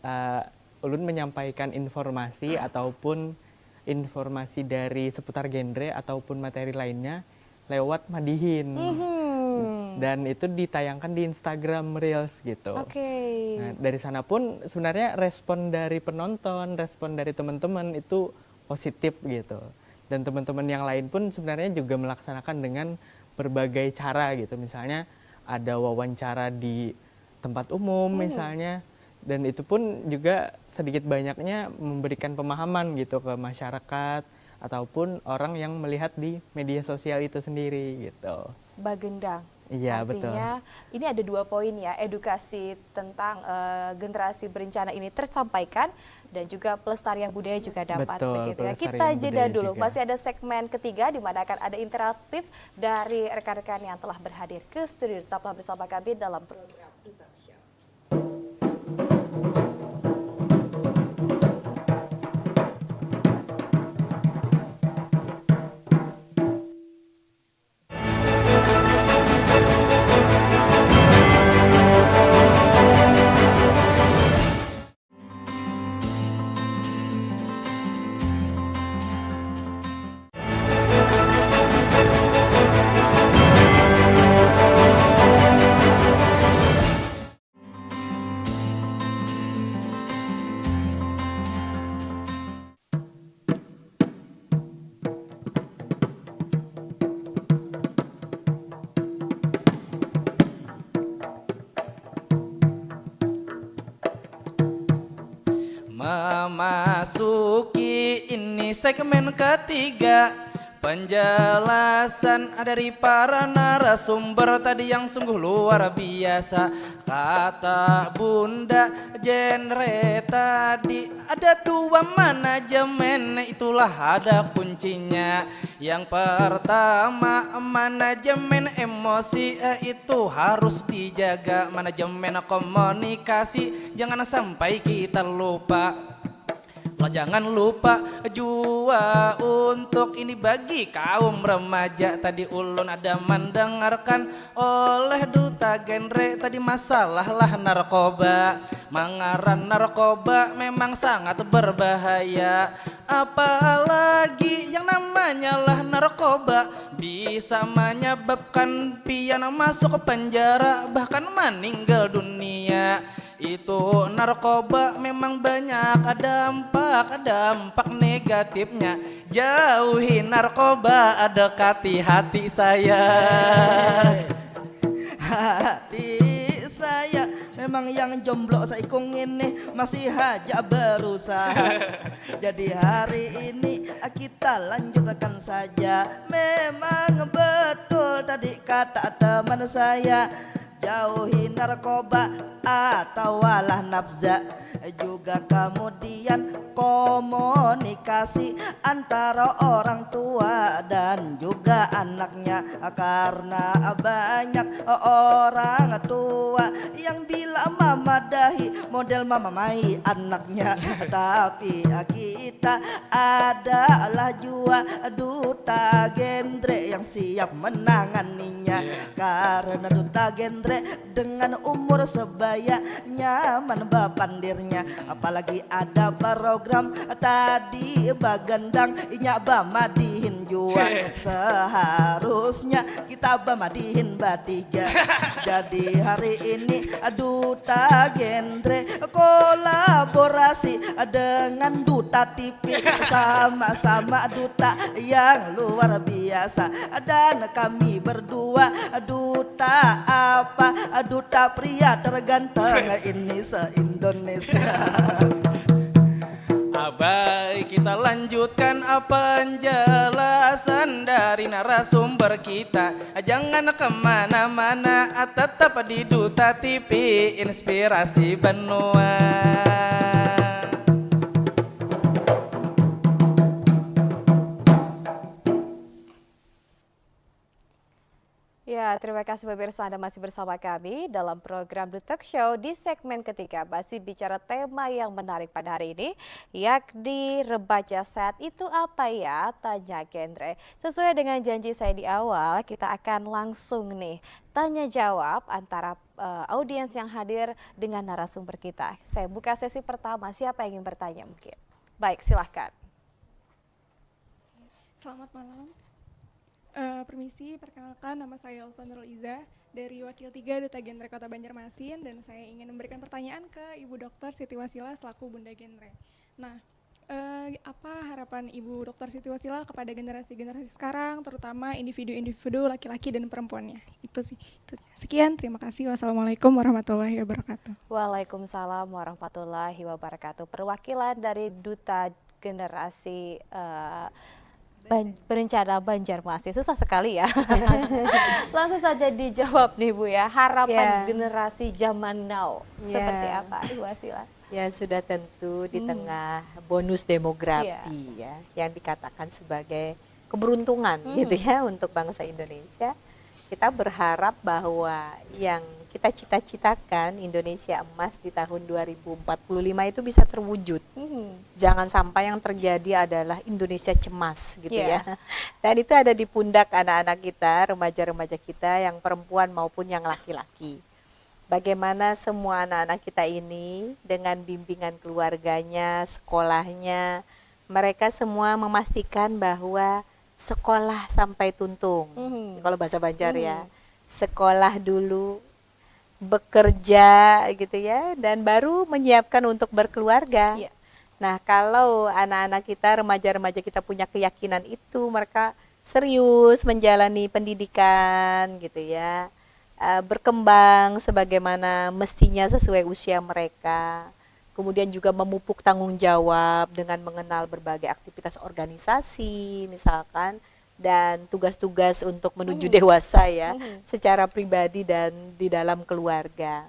Ulun menyampaikan informasi ataupun informasi dari seputar genre ataupun materi lainnya lewat Madihin. Dan itu ditayangkan di Instagram Reels gitu. Oke. Nah, dari sana pun sebenarnya respon dari penonton, respon dari teman-teman itu positif gitu. Dan teman-teman yang lain pun sebenarnya juga melaksanakan dengan berbagai cara gitu. Misalnya ada wawancara di tempat umum misalnya, dan itu pun juga sedikit banyaknya memberikan pemahaman gitu ke masyarakat ataupun orang yang melihat di media sosial itu sendiri gitu. Bagendang. Iya, betul. Artinya ini ada 2 poin ya, edukasi tentang generasi berencana ini tersampaikan dan juga pelestarian budaya juga dapat Betul, begitu ya. Kita pelestarian jeda budaya dulu. juga. Masih ada segmen ketiga di mana akan ada interaktif dari rekan-rekan yang telah berhadir ke studio. Tetaplah bersama kami dalam program Duta Show. Memasuki ini segmen ketiga, penjelasan dari para narasumber tadi yang sungguh luar biasa. Kata Bunda genre tadi ada 2 manajemen, itulah ada kuncinya. Yang pertama manajemen emosi, itu harus dijaga. Manajemen komunikasi jangan sampai kita lupa. Jangan lupa jua untuk ini bagi kaum remaja. Tadi ulun ada mendengarkan oleh duta genre tadi masalah lah narkoba. Mengaran narkoba memang sangat berbahaya. Apalagi yang namanya lah narkoba bisa menyebabkan pian masuk ke penjara bahkan meninggal dunia. Itu narkoba memang banyak dampak negatifnya. Jauhi narkoba, dekati hati saya. Hati saya memang yang jomblo saikung ini masih aja berusaha. Jadi hari ini kita lanjutkan saja. Memang betul tadi kata teman saya, jauhi narkoba atau walah nafza. Juga kemudian komunikasi antara orang tua dan juga anaknya. Karena banyak orang tua yang bila memadahi model mamamai anaknya. Tapi kita adalah jua duta genre yang siap menanganinya. Karena duta genre dengan umur sebaya nyaman bapandirnya. Apalagi ada program tadi bagandang inyak bamadihin jua. Seharusnya kita bamadihin batiga. Jadi hari ini duta genre kolaborasi dengan duta TV. Sama-sama duta yang luar biasa. Dan kami berdua duta apa? Duta pria terganteng ini se-Indonesia. Baik, kita lanjutkan penjelasan dari narasumber kita. Jangan kemana-mana, tetap di Duta TV Inspirasi Benua. Ya, terima kasih pemirsa, Anda masih bersama kami dalam program The Talk Show di segmen ketiga. Masih bicara tema yang menarik pada hari ini, yakni remaja saat itu apa ya? Tanya genre. Sesuai dengan janji saya di awal, kita akan langsung nih tanya jawab antara audiens yang hadir dengan narasumber kita. Saya buka sesi pertama, siapa yang ingin bertanya mungkin? Baik, silahkan. Selamat malam. Permisi, perkenalkan nama saya Elva Nurul Iza dari Wakil 3 Duta Genre Kota Banjarmasin, dan saya ingin memberikan pertanyaan ke Ibu Dr. Siti Wasila selaku Bunda Genre. Nah, apa harapan Ibu Dr. Siti Wasila kepada generasi-generasi sekarang, terutama individu-individu laki-laki dan perempuannya? Itu sih. Sekian, terima kasih. Wassalamualaikum warahmatullahi wabarakatuh. Waalaikumsalam warahmatullahi wabarakatuh. Perwakilan dari Duta Generasi Berencana Banjarmasin, susah sekali ya. Langsung saja dijawab nih Bu ya, harapan generasi zaman now seperti apa Ibu Wasila? Ya sudah tentu di tengah bonus demografi ya yang dikatakan sebagai keberuntungan gitu ya untuk bangsa Indonesia. Kita berharap bahwa yang kita cita-citakan Indonesia emas di tahun 2045 itu bisa terwujud. Jangan sampai yang terjadi adalah Indonesia cemas gitu ya. Dan itu ada di pundak anak-anak kita, remaja-remaja kita yang perempuan maupun yang laki-laki. Bagaimana semua anak-anak kita ini dengan bimbingan keluarganya, sekolahnya, mereka semua memastikan bahwa sekolah sampai tuntung. Kalau bahasa Banjar ya, sekolah dulu, bekerja gitu ya, dan baru menyiapkan untuk berkeluarga. Nah, kalau anak-anak kita, remaja-remaja kita punya keyakinan itu, mereka serius menjalani pendidikan gitu ya, berkembang sebagaimana mestinya sesuai usia mereka. kemudian juga memupuk tanggung jawab dengan mengenal berbagai aktivitas organisasi misalkan, dan tugas-tugas untuk menuju dewasa ya, secara pribadi dan di dalam keluarga.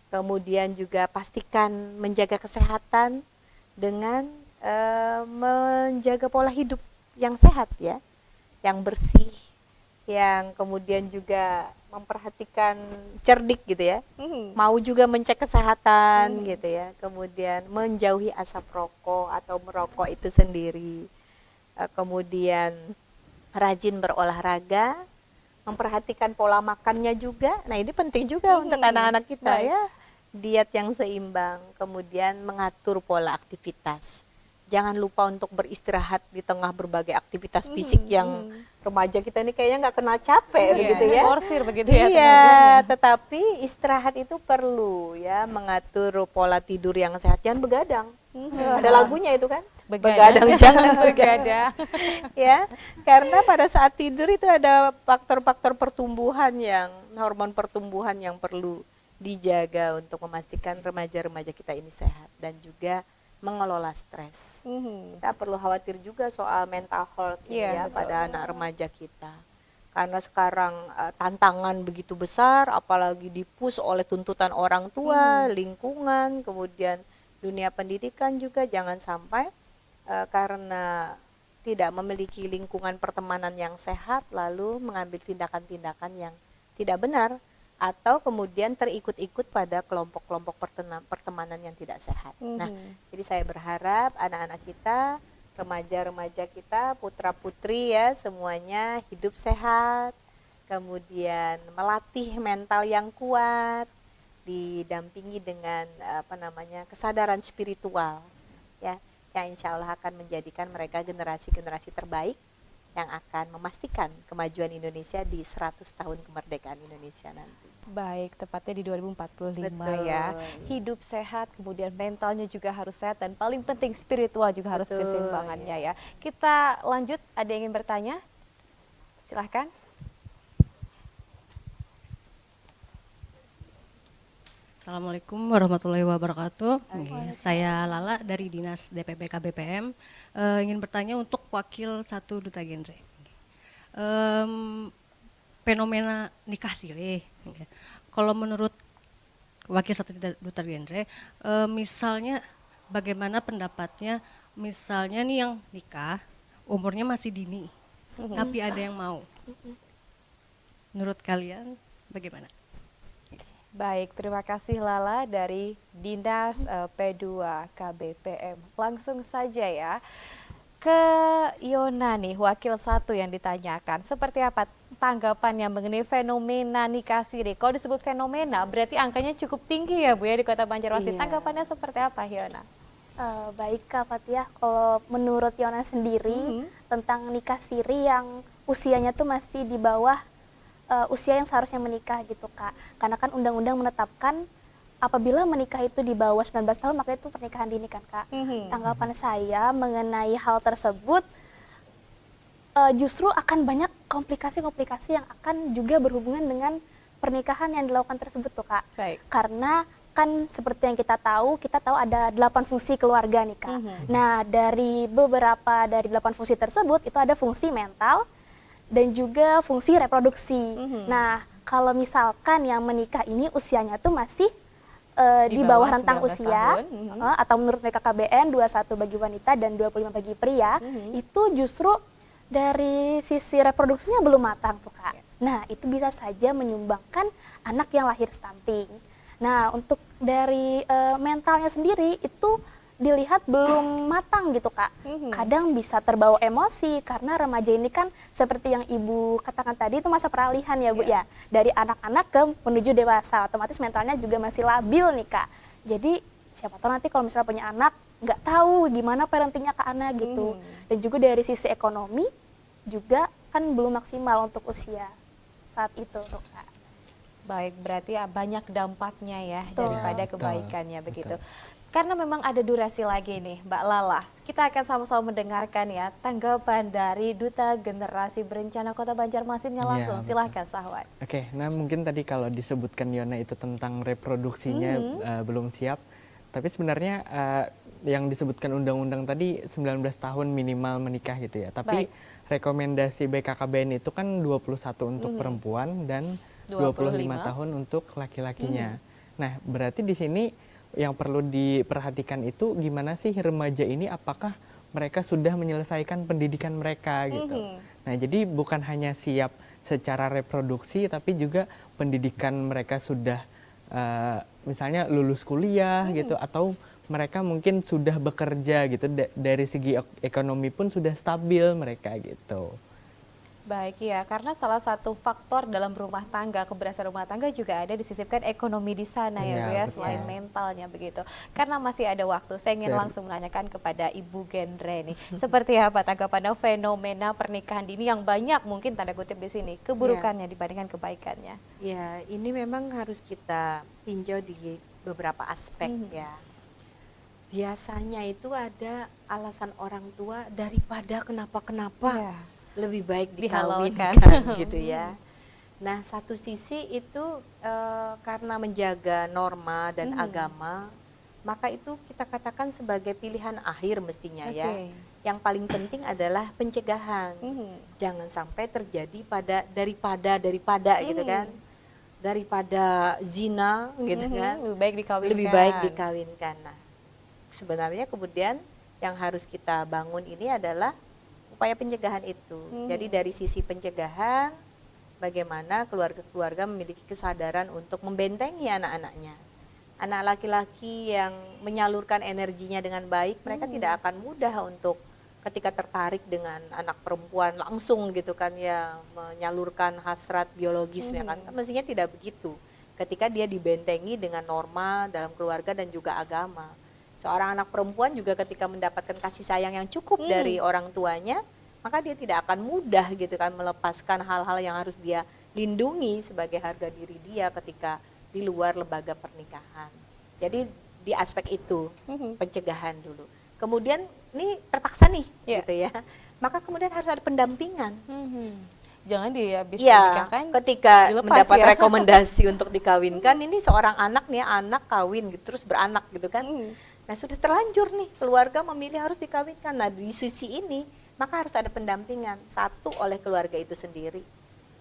Kemudian juga pastikan menjaga kesehatan dengan menjaga pola hidup yang sehat ya, yang bersih, yang kemudian juga memperhatikan cerdik gitu ya, mau juga mencek kesehatan gitu ya, kemudian menjauhi asap rokok atau merokok itu sendiri. Kemudian rajin berolahraga, memperhatikan pola makannya juga. Nah, ini penting juga untuk anak-anak kita ya. Diet yang seimbang, kemudian mengatur pola aktivitas. Jangan lupa untuk beristirahat di tengah berbagai aktivitas fisik yang remaja kita ini kayaknya nggak kenal capek begitu ya. Porsir begitu ya Iya, tenaganya. tetapi istirahat itu perlu ya, mengatur pola tidur yang sehat. Jangan begadang. Ada lagunya itu kan? Begadang jangan begadang. Ya, karena pada saat tidur itu ada faktor-faktor pertumbuhan yang, hormon pertumbuhan yang perlu dijaga untuk memastikan remaja-remaja kita ini sehat dan juga mengelola stres. Kita perlu khawatir juga soal mental health ini Iya, ya betul. pada anak remaja kita. Karena sekarang tantangan begitu besar, apalagi dipush oleh tuntutan orang tua, lingkungan, kemudian dunia pendidikan juga, jangan sampai karena tidak memiliki lingkungan pertemanan yang sehat lalu mengambil tindakan-tindakan yang tidak benar, atau kemudian terikut-ikut pada kelompok-kelompok pertemanan yang tidak sehat. Nah, jadi saya berharap anak-anak kita, remaja-remaja kita, putra-putri ya, semuanya hidup sehat, kemudian melatih mental yang kuat, didampingi dengan kesadaran spiritual ya, yang insya Allah akan menjadikan mereka generasi-generasi terbaik yang akan memastikan kemajuan Indonesia di 100 tahun kemerdekaan Indonesia nanti. Baik, tepatnya di 2045 Betul. ya. Hidup sehat, kemudian mentalnya juga harus sehat, dan paling penting spiritual juga harus Betul, keseimbangannya ya. Kita lanjut, ada yang ingin bertanya? Silahkan. Assalamualaikum warahmatullahi wabarakatuh. Saya Lala dari Dinas DPP KBPM. Ingin bertanya untuk Wakil 1 Duta Genre. Fenomena nikah siri. Kalau menurut Wakil 1 Duta Genre, misalnya bagaimana pendapatnya, misalnya nih yang nikah umurnya masih dini, tapi ada yang mau. Menurut kalian bagaimana? Baik, terima kasih Lala dari Dinas P2 KBPM. Langsung saja ya ke Yona nih, Wakil 1 yang ditanyakan. Seperti apa tanggapannya mengenai fenomena nikah siri? Kalau disebut fenomena berarti angkanya cukup tinggi ya Bu ya di Kota Banjarmasin. Iya. Tanggapannya seperti apa Yona? Baik Kak Fathia, kalau menurut Yona sendiri tentang nikah siri yang usianya tuh masih di bawah usia yang seharusnya menikah gitu Kak. Karena kan undang-undang menetapkan apabila menikah itu di bawah 19 tahun maka itu pernikahan dini kan Kak. Tanggapan saya mengenai hal tersebut justru akan banyak komplikasi-komplikasi yang akan juga berhubungan dengan pernikahan yang dilakukan tersebut tuh Kak. Baik. Karena kan seperti yang kita tahu ada 8 fungsi keluarga nih Kak. Nah, dari 8 fungsi tersebut itu ada fungsi mental dan juga fungsi reproduksi. Nah, kalau misalkan yang menikah ini usianya tuh masih di bawah rentang 19 usia tahun. atau menurut BKKBN 21 bagi wanita dan 25 bagi pria, itu justru dari sisi reproduksinya belum matang tuh Kak. Nah, itu bisa saja menyumbangkan anak yang lahir stunting. Nah, untuk dari mentalnya sendiri itu dilihat belum matang gitu Kak. Kadang bisa terbawa emosi karena remaja ini kan seperti yang Ibu katakan tadi itu masa peralihan ya Bu ya. Dari anak-anak ke menuju dewasa, otomatis mentalnya juga masih labil nih Kak. Jadi siapa tahu nanti kalau misalnya punya anak nggak tahu gimana parentingnya ke anak gitu. Dan juga dari sisi ekonomi juga kan belum maksimal untuk usia saat itu tuh Kak. Baik, berarti banyak dampaknya ya Betul. daripada Betul, kebaikannya begitu. betul. Karena memang ada durasi lagi nih Mbak Lala. Kita akan sama-sama mendengarkan ya tanggapan dari Duta Generasi Berencana Kota Banjarmasinnya langsung. Iya, Silahkan Sahwan. Oke, nah mungkin tadi kalau disebutkan Yona itu tentang reproduksinya belum siap, Tapi sebenarnya yang disebutkan undang-undang tadi 19 tahun minimal menikah gitu ya. Tapi rekomendasi BKKBN itu kan 21 untuk perempuan dan 25 tahun untuk laki-lakinya. Nah, berarti di sini yang perlu diperhatikan itu gimana sih remaja ini, apakah mereka sudah menyelesaikan pendidikan mereka gitu. Nah, jadi bukan hanya siap secara reproduksi, tapi juga pendidikan mereka sudah misalnya lulus kuliah gitu, atau mereka mungkin sudah bekerja gitu, dari segi ekonomi pun sudah stabil mereka gitu. Baik ya, karena salah satu faktor dalam rumah tangga, keberhasilan rumah tangga juga ada disisipkan ekonomi di sana ya Bu ya, selain mentalnya begitu. Karena masih ada waktu, saya ingin langsung menanyakan kepada Ibu Gendre nih, seperti apa tanggapan fenomena pernikahan dini yang banyak mungkin tanda kutip di sini, keburukannya dibandingkan kebaikannya? Ya, ini memang harus kita tinjau di beberapa aspek ya. Biasanya itu ada alasan orang tua daripada kenapa-kenapa. Lebih baik dikawinkan gitu ya. Nah, satu sisi itu karena menjaga norma dan agama, maka itu kita katakan sebagai pilihan akhir mestinya ya. Yang paling penting adalah pencegahan. Jangan sampai terjadi daripada gitu kan. Daripada zina gitu kan. Lebih baik dikawinkan. Nah, sebenarnya kemudian yang harus kita bangun ini adalah upaya pencegahan itu. Jadi dari sisi pencegahan, bagaimana keluarga-keluarga memiliki kesadaran untuk membentengi anak-anaknya. Anak laki-laki yang menyalurkan energinya dengan baik, mereka tidak akan mudah untuk ketika tertarik dengan anak perempuan langsung gitu kan ya, menyalurkan hasrat biologis ya kan. Mestinya tidak begitu. Ketika dia dibentengi dengan norma dalam keluarga dan juga agama. Seorang anak perempuan juga ketika mendapatkan kasih sayang yang cukup dari orang tuanya, maka dia tidak akan mudah gitu kan melepaskan hal-hal yang harus dia lindungi sebagai harga diri dia ketika di luar lembaga pernikahan. Jadi di aspek itu pencegahan dulu. Kemudian ini terpaksa nih gitu ya. Maka kemudian harus ada pendampingan. Jangan dia habis menikahkan ketika mendapat ya. rekomendasi untuk dikawinkan, ini seorang anak nih, anak kawin gitu, terus beranak gitu kan. Nah, sudah terlanjur nih keluarga memilih harus dikawinkan. Nah, di sisi ini maka harus ada pendampingan, satu oleh keluarga itu sendiri.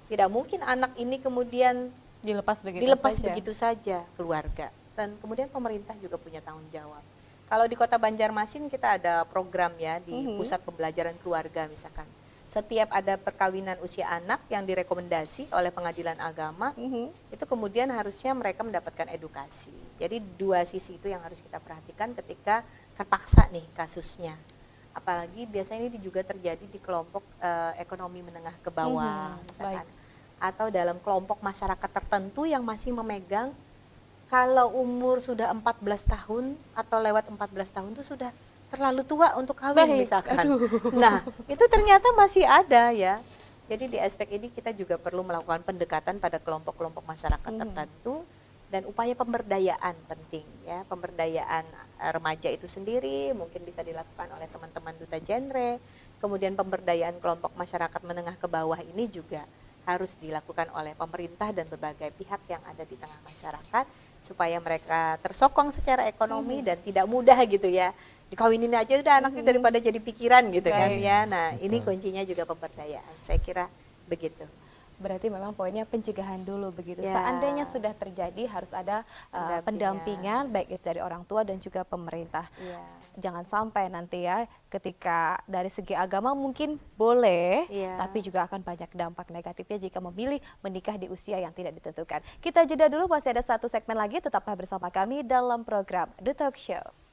Tidak mungkin anak ini kemudian dilepas begitu saja keluarga. Dan kemudian pemerintah juga punya tanggung jawab. Kalau di Kota Banjarmasin kita ada program ya di Pusat Pembelajaran Keluarga misalkan. Setiap ada perkawinan usia anak yang direkomendasi oleh Pengadilan Agama, itu kemudian harusnya mereka mendapatkan edukasi. Jadi dua sisi itu yang harus kita perhatikan ketika terpaksa nih kasusnya. Apalagi biasanya ini juga terjadi di kelompok ekonomi menengah ke bawah, misalkan. Atau dalam kelompok masyarakat tertentu yang masih memegang, kalau umur sudah 14 tahun atau lewat 14 tahun itu sudah terlalu tua untuk kawin misalkan. Nah, itu ternyata masih ada ya. Jadi di aspek ini kita juga perlu melakukan pendekatan pada kelompok-kelompok masyarakat tertentu dan upaya pemberdayaan penting ya. Pemberdayaan remaja itu sendiri mungkin bisa dilakukan oleh teman-teman Duta Genre. Kemudian pemberdayaan kelompok masyarakat menengah ke bawah ini juga harus dilakukan oleh pemerintah dan berbagai pihak yang ada di tengah masyarakat supaya mereka tersokong secara ekonomi dan tidak mudah gitu ya. Dikawinin aja udah anaknya daripada jadi pikiran gitu kan ya. Nah, ini kuncinya juga pemberdayaan. Saya kira begitu. Berarti memang poinnya pencegahan dulu begitu. Seandainya sudah terjadi harus ada pendampingan baik itu dari orang tua dan juga pemerintah. Jangan sampai nanti ya ketika dari segi agama mungkin boleh, tapi juga akan banyak dampak negatifnya jika memilih menikah di usia yang tidak ditentukan. Kita jeda dulu, masih ada satu segmen lagi, tetaplah bersama kami dalam program The Talk Show.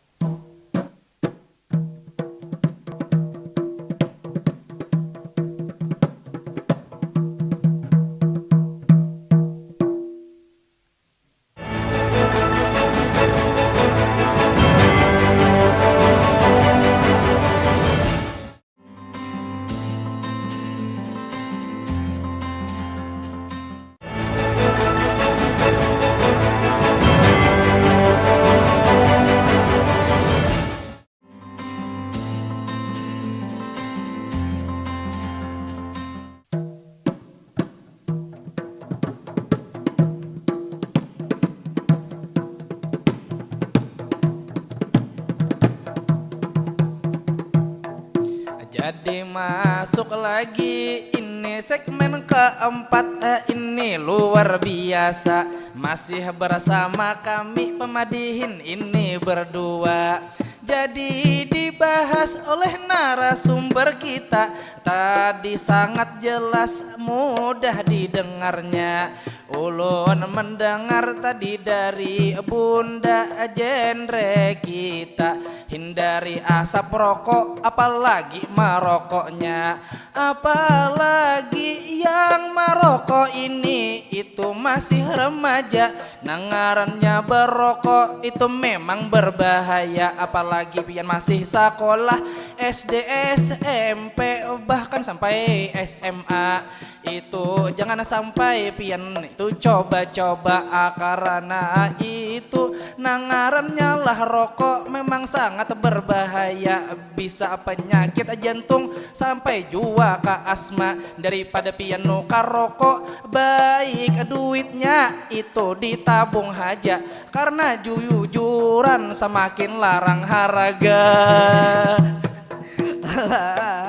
masuk lagi. Ini segmen keempat, ini luar biasa. Masih bersama kami Pemadihin ini berdua. Jadi dibahas oleh narasumber kita. Tadi sangat jelas, mudah didengarnya. Ulun mendengar tadi dari Bunda Genre kita. Hindari asap rokok, apalagi merokoknya. Apalagi yang merokok ini itu masih remaja. Nangarannya berokok itu memang berbahaya. Apalagi pian masih sekolah SD, SMP, bahkan sampai SMA. Itu jangan sampai pian itu coba-coba, karena itu nangarannya lah rokok memang sangat berbahaya. Bisa penyakit jantung sampai jua ke asma. Daripada pian nukar rokok, baik duitnya itu ditabung aja. Karena jujuran semakin larang harga.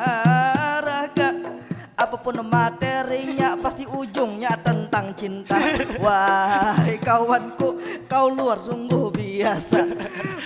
Olahraga apapun materinya pasti ujungnya tentang cinta. Wahai kawanku, kau luar sungguh biasa.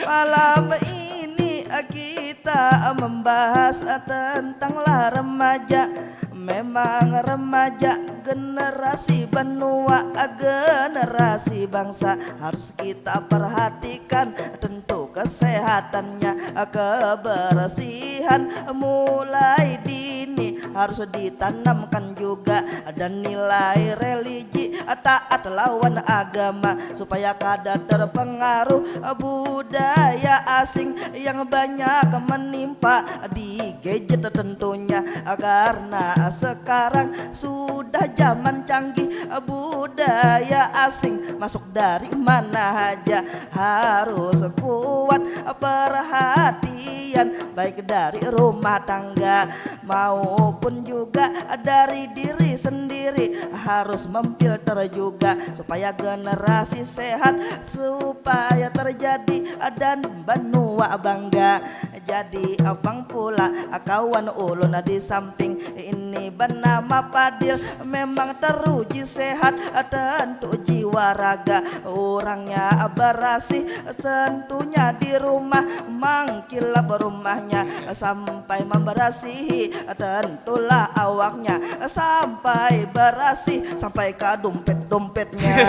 Malam ini kita membahas tentanglah remaja. Memang remaja generasi benua, generasi bangsa. Harus kita perhatikan tentu kesehatannya, kebersihan mulai dini harus ditanamkan juga. Dan nilai religi taat lawan agama supaya kada terpengaruh budaya asing yang banyak menimpa di gadget tentunya. Karena sekarang sudah zaman canggih, budaya asing masuk dari mana aja. Harus kuat perhatian baik dari rumah tangga maupun juga dari diri sendiri. Harus memfilter juga supaya generasi sehat, supaya terjadi dan benua bangga. Jadi abang pula kawan ulun di samping ini bernama Padil, memang teruji sehat tentu jiwa raga. Orangnya berasih tentunya di rumah, mangkilap rumahnya sampai memberasihi tentulah awaknya, sampai berasih sampai ke dompet-dompetnya.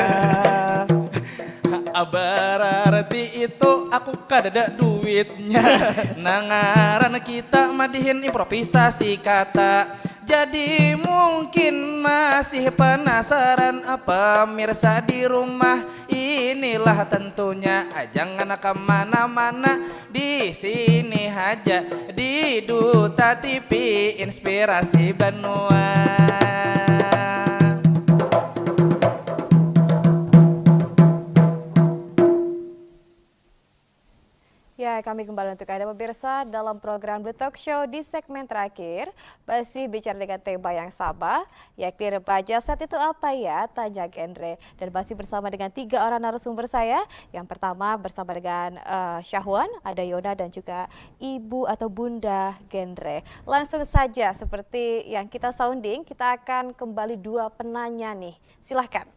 Berarti itu aku kadada duitnya. Nangaran kita Madihin improvisasi kata. Jadi mungkin masih penasaran pemirsa di rumah. Inilah tentunya, jangan kemana-mana, di sini aja di Duta TV Inspirasi Benua. Ya, kami kembali untuk Anda pemirsa dalam program The Talk Show di segmen terakhir. Masih bicara dengan tema yang sama, yakni remaja saat itu apa ya, tanya genre. Dan masih bersama dengan 3 orang narasumber saya. Yang pertama bersama dengan Syahwan, ada Yona dan juga Ibu atau Bunda Genre. Langsung saja seperti yang kita sounding, kita akan kembali 2 penanya nih. Silahkan.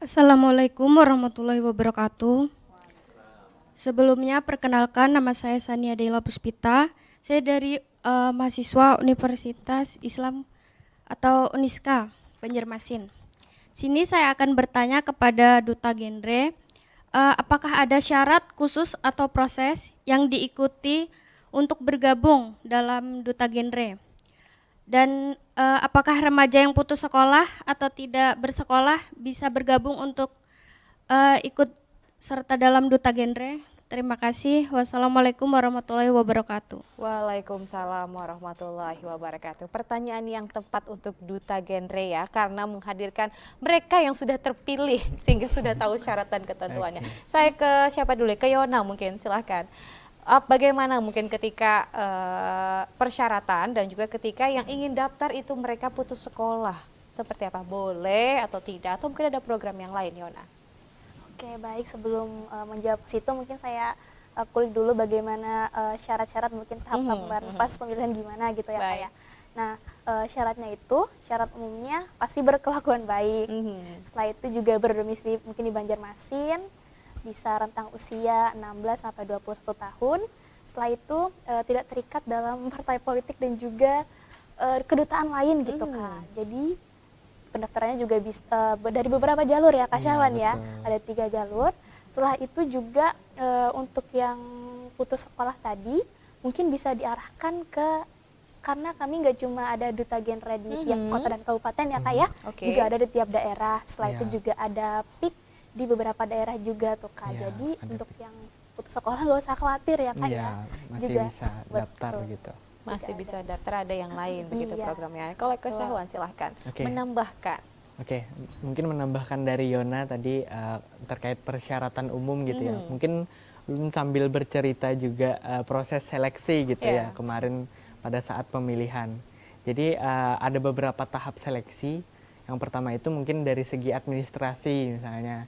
Assalamualaikum warahmatullahi wabarakatuh. Sebelumnya perkenalkan, nama saya Sania Deila Puspita. Saya dari mahasiswa Universitas Islam atau Uniska, Banjarmasin. Sini saya akan bertanya kepada Duta Genre, apakah ada syarat khusus atau proses yang diikuti untuk bergabung dalam Duta Genre? Dan apakah remaja yang putus sekolah atau tidak bersekolah bisa bergabung untuk ikut serta dalam Duta Genre? Terima kasih. Wassalamualaikum warahmatullahi wabarakatuh. Waalaikumsalam warahmatullahi wabarakatuh. Pertanyaan yang tepat untuk Duta Genre ya, karena menghadirkan mereka yang sudah terpilih sehingga sudah tahu syarat dan ketentuannya. Saya ke siapa dulu? Ke Yona mungkin, silahkan. Bagaimana mungkin ketika persyaratan dan juga ketika yang ingin daftar itu mereka putus sekolah, seperti apa? Boleh atau tidak? Atau mungkin ada program yang lain, Yona? Oke, baik. Sebelum menjawab ke situ mungkin saya kulik dulu bagaimana syarat-syarat mungkin tahap kemarin pas pemilihan gimana gitu ya Kak Baik. ya. Nah, syaratnya itu, syarat umumnya pasti berkelakuan baik. Setelah itu juga berdomisili mungkin di Banjarmasin, bisa rentang usia 16 sampai 21 tahun. Setelah itu tidak terikat dalam partai politik dan juga kedutaan lain gitu Kak. Jadi pendaftarannya juga bisa dari beberapa jalur ya Kak Syahwan ya. Ada 3 jalur. Setelah itu juga untuk yang putus sekolah tadi mungkin bisa diarahkan ke, karena kami nggak cuma ada duta genre di tiap kota dan kabupaten ya Kak ya, Oke. juga ada di tiap daerah. Setelah Iya. itu juga ada PIK di beberapa daerah juga tuh Kak. Iya, Jadi ada untuk PIK. yang putus sekolah nggak usah khawatir ya Kak Iya, ya. masih Juga, bisa daftar betul. gitu. Masih Juga bisa daftar, ada yang lain begitu Iya. programnya. Kalau ke Syahwan silahkan Oke. menambahkan. Oke, mungkin menambahkan dari Yona tadi terkait persyaratan umum gitu ya. Mungkin Ulun sambil bercerita juga proses seleksi gitu Iya. ya kemarin pada saat pemilihan. Jadi ada beberapa tahap seleksi. Yang pertama itu mungkin dari segi administrasi, misalnya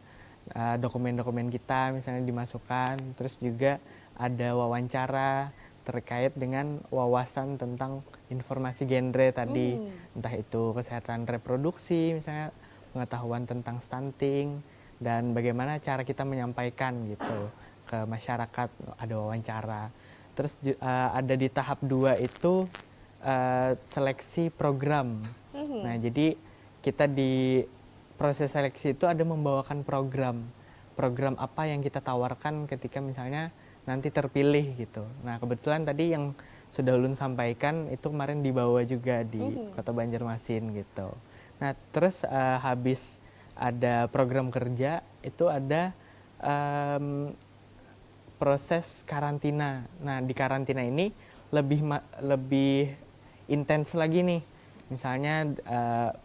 dokumen-dokumen kita misalnya dimasukkan, terus juga ada wawancara terkait dengan wawasan tentang informasi genre tadi, entah itu kesehatan reproduksi misalnya, pengetahuan tentang stunting, dan bagaimana cara kita menyampaikan gitu ke masyarakat, ada wawancara. Terus ada di tahap 2 itu seleksi program. Nah, jadi kita di proses seleksi itu ada membawakan program apa yang kita tawarkan ketika misalnya nanti terpilih gitu. Nah, kebetulan tadi yang sudah Ulun sampaikan itu kemarin dibawa juga di Kota Banjarmasin gitu. Nah, terus habis ada program kerja itu ada proses karantina. Nah, di karantina ini lebih intens lagi nih. Misalnya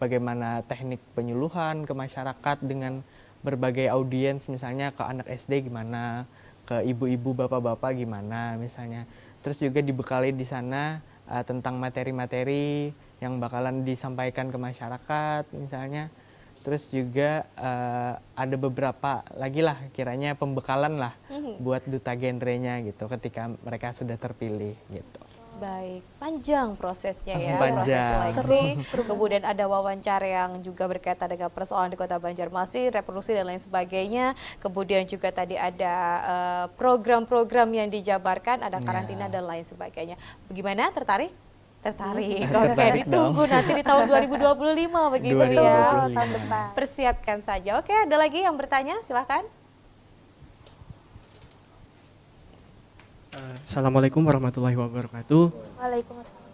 bagaimana teknik penyuluhan ke masyarakat dengan berbagai audiens, misalnya ke anak SD gimana, ke ibu-ibu, bapak-bapak gimana misalnya. Terus juga dibekali di sana tentang materi-materi yang bakalan disampaikan ke masyarakat misalnya. Terus juga ada beberapa lagi lah kiranya pembekalan lah buat duta genrenya gitu ketika mereka sudah terpilih gitu. Baik, panjang prosesnya ya, Panjang. proses seleksi. Kemudian ada wawancara yang juga berkaitan dengan persoalan di Kota Banjarmasin, reproduksi dan lain sebagainya. Kemudian juga tadi ada program-program yang dijabarkan, ada karantina dan lain sebagainya. Bagaimana? Tertarik? Tertarik. Oke, Tertarik ditunggu dong. nanti di tahun 2025 begitu 2025. ya. tahun depan. Persiapkan saja. Oke, ada lagi yang bertanya? Silahkan. Assalamualaikum warahmatullahi wabarakatuh. Waalaikumsalam.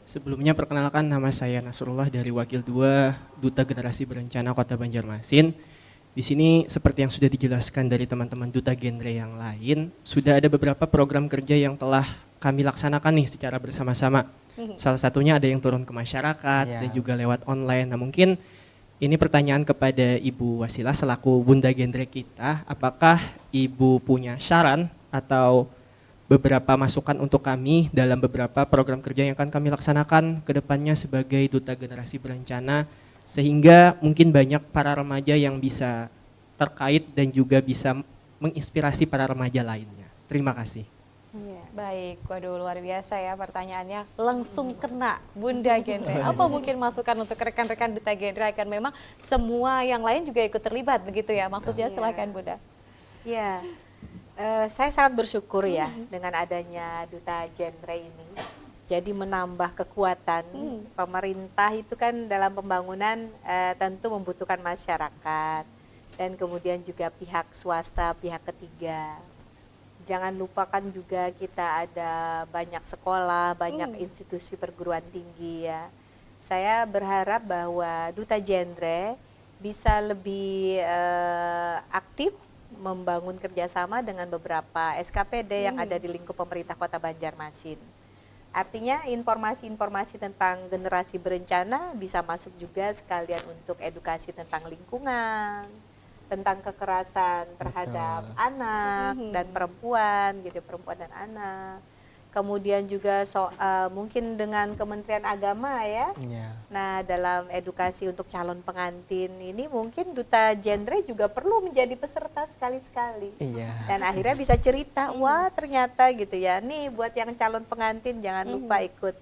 Sebelumnya perkenalkan, nama saya Nasrullah dari Wakil 2 Duta Generasi Berencana Kota Banjarmasin. Di sini seperti yang sudah dijelaskan dari teman-teman duta genre yang lain, sudah ada beberapa program kerja yang telah kami laksanakan nih secara bersama-sama. Salah satunya ada yang turun ke masyarakat Ya. dan juga lewat online. Nah, mungkin ini pertanyaan kepada Ibu Wasilah selaku Bunda Genre kita, apakah Ibu punya saran atau beberapa masukan untuk kami dalam beberapa program kerja yang akan kami laksanakan ke depannya sebagai Duta Generasi Berencana, sehingga mungkin banyak para remaja yang bisa terkait dan juga bisa menginspirasi para remaja lainnya. Terima kasih. Baik, waduh luar biasa ya pertanyaannya, langsung kena Bunda Genre. Apa mungkin masukan untuk rekan-rekan Duta Genre akan memang semua yang lain juga ikut terlibat begitu ya? Maksudnya silakan Bunda. Ya, saya sangat bersyukur ya dengan adanya Duta Genre ini. Jadi menambah kekuatan pemerintah itu kan dalam pembangunan tentu membutuhkan masyarakat dan kemudian juga pihak swasta, pihak ketiga. Jangan lupakan juga kita ada banyak sekolah, banyak institusi perguruan tinggi ya. Saya berharap bahwa Duta Genre bisa lebih aktif membangun kerjasama dengan beberapa SKPD yang ada di lingkup pemerintah Kota Banjarmasin. Artinya informasi-informasi tentang generasi berencana bisa masuk juga sekalian untuk edukasi tentang lingkungan, tentang kekerasan terhadap anak dan perempuan gitu, perempuan dan anak. kemudian juga soal mungkin dengan Kementerian Agama ya. Iya. Nah, dalam edukasi untuk calon pengantin ini mungkin Duta Genre juga perlu menjadi peserta sekali-sekali. Iya. Dan akhirnya bisa cerita, wah ternyata gitu ya. Nih buat yang calon pengantin jangan lupa ikut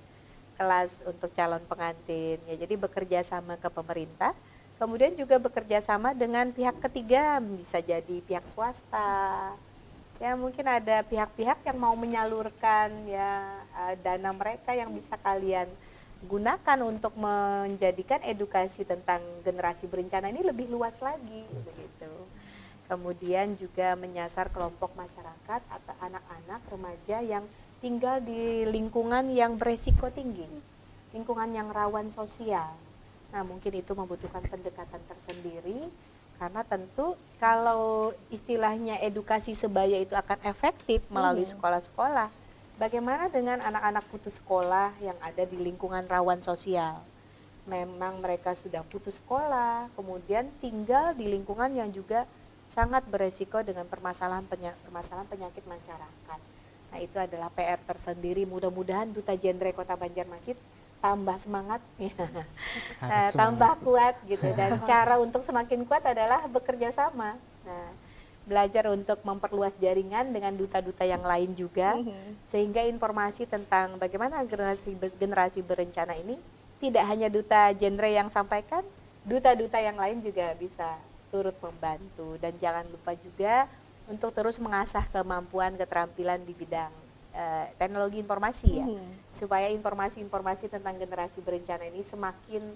kelas untuk calon pengantin. Ya, jadi bekerja sama ke pemerintah, kemudian juga bekerja sama dengan pihak ketiga, bisa jadi pihak swasta. Ya mungkin ada pihak-pihak yang mau menyalurkan ya dana mereka yang bisa kalian gunakan untuk menjadikan edukasi tentang generasi berencana ini lebih luas lagi begitu. Kemudian juga menyasar kelompok masyarakat atau anak-anak remaja yang tinggal di lingkungan yang beresiko tinggi, lingkungan yang rawan sosial. Nah mungkin itu membutuhkan pendekatan tersendiri. Karena tentu kalau istilahnya edukasi sebaya itu akan efektif melalui sekolah-sekolah, bagaimana dengan anak-anak putus sekolah yang ada di lingkungan rawan sosial? Memang mereka sudah putus sekolah, kemudian tinggal di lingkungan yang juga sangat beresiko dengan permasalahan penyakit masyarakat. Nah itu adalah PR tersendiri, mudah-mudahan Duta Genre Kota Banjarmasin tambah semangat, tambah kuat gitu. Dan cara untuk semakin kuat adalah bekerja sama. Nah, belajar untuk memperluas jaringan dengan duta-duta yang lain juga, sehingga informasi tentang bagaimana generasi berencana ini tidak hanya Duta Genre yang sampaikan, duta-duta yang lain juga bisa turut membantu. Dan jangan lupa juga untuk terus mengasah kemampuan keterampilan di bidang teknologi informasi ya, supaya informasi-informasi tentang generasi berencana ini semakin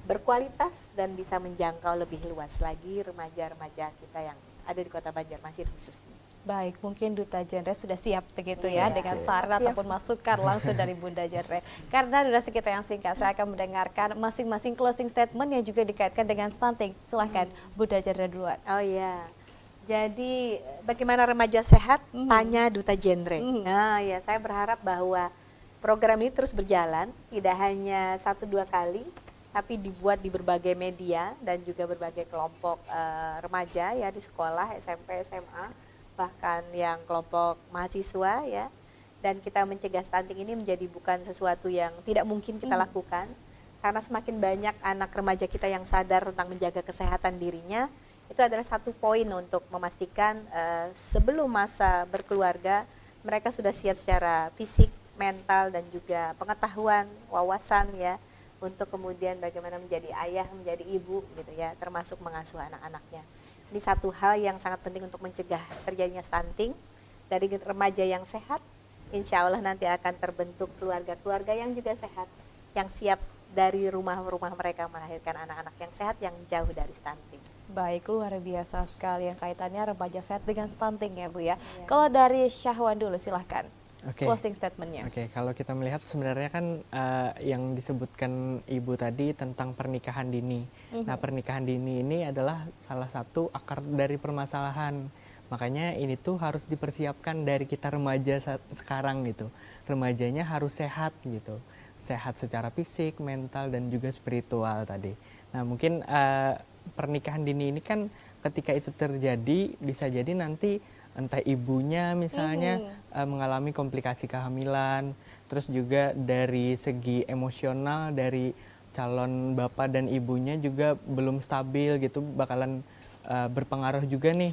berkualitas dan bisa menjangkau lebih luas lagi remaja-remaja kita yang ada di Kota Banjarmasin khususnya. Baik, mungkin Duta Genre sudah siap begitu ya dengan saran ataupun masukan langsung dari Bunda Genre. Karena durasi kita yang singkat, saya akan mendengarkan masing-masing closing statement yang juga dikaitkan dengan stunting. Silahkan Bunda Genre duluan. Oh iya. Jadi bagaimana remaja sehat? Tanya Duta Genre. Nah ya, saya berharap bahwa program ini terus berjalan, tidak hanya 1-2 kali, tapi dibuat di berbagai media dan juga berbagai kelompok remaja ya di sekolah, SMP, SMA, bahkan yang kelompok mahasiswa ya. Dan kita mencegah stunting ini menjadi bukan sesuatu yang tidak mungkin kita lakukan, karena semakin banyak anak remaja kita yang sadar tentang menjaga kesehatan dirinya, itu adalah satu poin untuk memastikan sebelum masa berkeluarga mereka sudah siap secara fisik, mental dan juga pengetahuan, wawasan ya, untuk kemudian bagaimana menjadi ayah, menjadi ibu gitu ya, termasuk mengasuh anak-anaknya. Ini satu hal yang sangat penting untuk mencegah terjadinya stunting. Dari remaja yang sehat, insya Allah nanti akan terbentuk keluarga-keluarga yang juga sehat, yang siap dari rumah-rumah mereka melahirkan anak-anak yang sehat yang jauh dari stunting. Baik, luar biasa sekali yang kaitannya remaja sehat dengan stunting ya Bu ya. Kalau dari Syahwan dulu silahkan. Closing statementnya. Kalau kita melihat sebenarnya kan yang disebutkan Ibu tadi tentang pernikahan dini. Nah pernikahan dini ini adalah salah satu akar dari permasalahan. Makanya ini tuh harus dipersiapkan dari kita remaja sekarang gitu. Remajanya harus sehat gitu. Sehat secara fisik, mental dan juga spiritual tadi. Nah mungkin pernikahan dini ini kan ketika itu terjadi bisa jadi nanti entah ibunya misalnya mengalami komplikasi kehamilan, terus juga dari segi emosional dari calon bapak dan ibunya juga belum stabil gitu, bakalan berpengaruh juga nih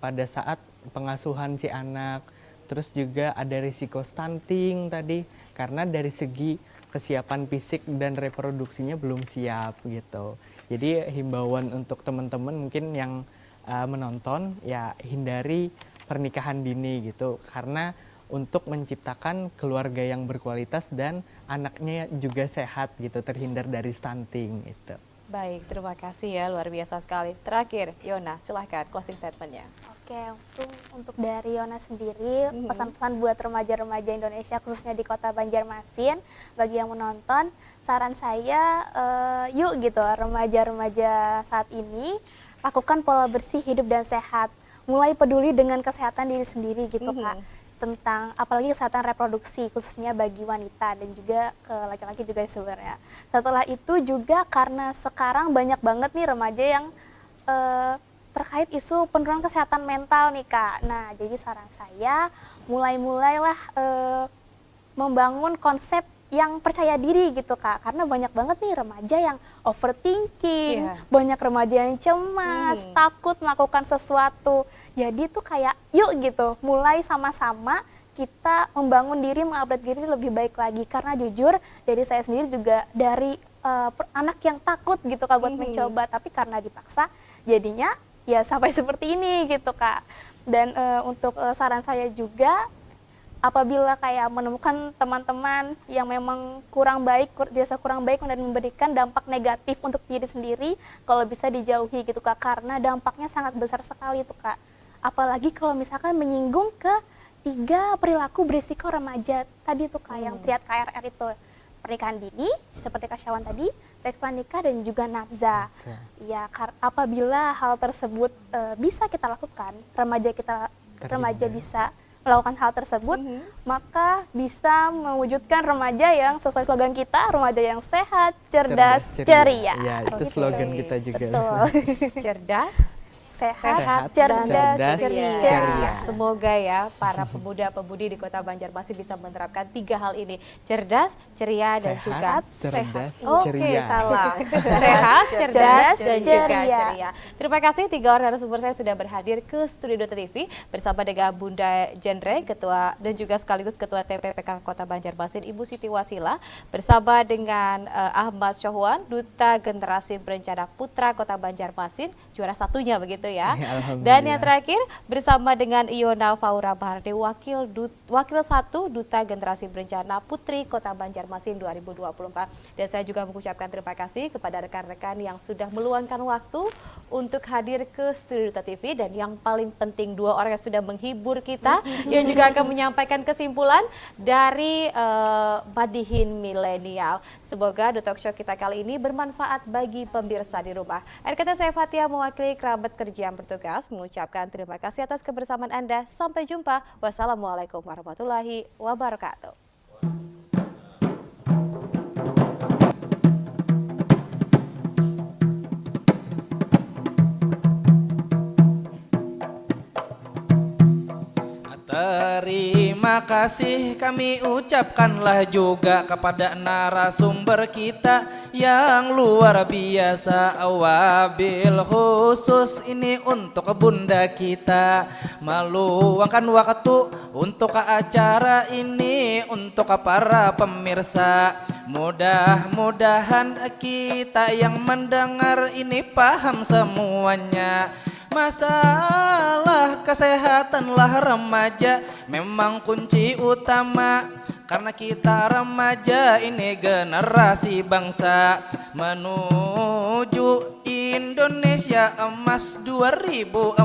pada saat pengasuhan si anak. Terus juga ada risiko stunting tadi karena dari segi kesiapan fisik dan reproduksinya belum siap gitu. Jadi himbauan untuk teman-teman mungkin yang menonton ya hindari pernikahan dini gitu, karena untuk menciptakan keluarga yang berkualitas dan anaknya juga sehat gitu, terhindar dari stunting itu. Baik, terima kasih ya, luar biasa sekali. Terakhir, Yona, silahkan closing statementnya. Oke, untuk dari Yona sendiri, pesan-pesan buat remaja-remaja Indonesia khususnya di Kota Banjarmasin, bagi yang menonton, saran saya yuk gitu remaja-remaja saat ini lakukan pola bersih hidup dan sehat, mulai peduli dengan kesehatan diri sendiri gitu Kak, tentang apalagi kesehatan reproduksi khususnya bagi wanita dan juga ke laki-laki juga sebenarnya. Setelah itu juga karena sekarang banyak banget nih remaja yang terkait isu penurunan kesehatan mental nih Kak. Nah jadi saran saya mulailah membangun konsep yang percaya diri gitu Kak, karena banyak banget nih remaja yang overthinking, banyak remaja yang cemas, takut melakukan sesuatu. Jadi tuh kayak yuk gitu, mulai sama-sama kita membangun diri, mengupgrade diri lebih baik lagi. Karena jujur dari saya sendiri juga dari anak yang takut gitu Kak buat mencoba, tapi karena dipaksa jadinya ya sampai seperti ini gitu Kak. Dan untuk saran saya juga, apabila kayak menemukan teman-teman yang memang kurang baik, dirasa kurang baik dan memberikan dampak negatif untuk diri sendiri, kalau bisa dijauhi gitu Kak, karena dampaknya sangat besar sekali tuh Kak. Apalagi kalau misalkan menyinggung ke 3 perilaku berisiko remaja tadi tuh Kak, yang triad KRR itu. Pernikahan dini, seperti Kak Syawan tadi, seks pranikah dan juga nafza. Ya, apabila hal tersebut bisa kita lakukan, remaja bisa melakukan hal tersebut, maka bisa mewujudkan remaja yang sesuai slogan kita, remaja yang sehat, cerdas, ceria. Ya, itu slogan kita juga. Betul. Cerdas, sehat, cerdas, ceria. ceria. Semoga ya para pemuda-pemudi di Kota Banjarmasin bisa menerapkan 3 hal ini. Cerdas, ceria, dan juga cerdas, Oke, ceria. salah. Sehat, cerdas, dan juga ceria. ceria. Terima kasih 3 orang narasumber saya sudah berhadir ke Studio Duta TV bersama dengan Bunda Jendre, Ketua dan juga sekaligus Ketua TPPK Kota Banjarmasin, Ibu Siti Wasila, bersama dengan Ahmad Syahwan, Duta Generasi Berencana Putra Kota Banjarmasin, juara satunya begitu ya. Dan yang terakhir bersama dengan Iona Faura Bahardi, Wakil 1 Duta Generasi Berencana Putri Kota Banjarmasin 2024. Dan saya juga mengucapkan terima kasih kepada rekan-rekan yang sudah meluangkan waktu untuk hadir ke Studio Duta TV, dan yang paling penting 2 orang yang sudah menghibur kita yang juga akan menyampaikan kesimpulan dari Madihin Milenial. Semoga The Talk Show kita kali ini bermanfaat bagi pemirsa di rumah. Akhir kata saya Fatia mewakili kerabat kerja yang bertugas mengucapkan terima kasih atas kebersamaan Anda. Sampai jumpa. Wassalamualaikum warahmatullahi wabarakatuh. Terima kasih kami ucapkanlah juga kepada narasumber kita yang luar biasa. Wabil khusus ini untuk bunda kita, meluangkan waktu untuk acara ini untuk para pemirsa. Mudah-mudahan kita yang mendengar ini paham semuanya. Masalah kesehatanlah remaja memang kunci utama, karena kita remaja ini generasi bangsa menuju Indonesia Emas 2045.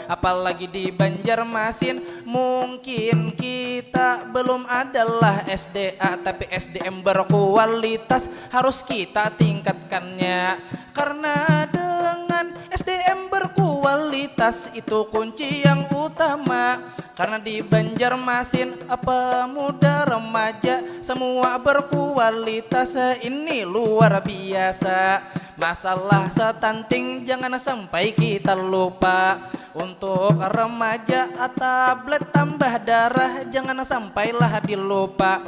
Apalagi di Banjarmasin mungkin kita belum adalah SDA, tapi SDM berkualitas harus kita tingkatkannya, karena dengan SDM berkualitas itu kunci yang utama. Karena di Banjarmasin pemuda remaja semua berkualitas, ini luar biasa. Masalah stunting jangan sampai kita lupa. Untuk remaja tablet tambah darah jangan sampailah dilupa.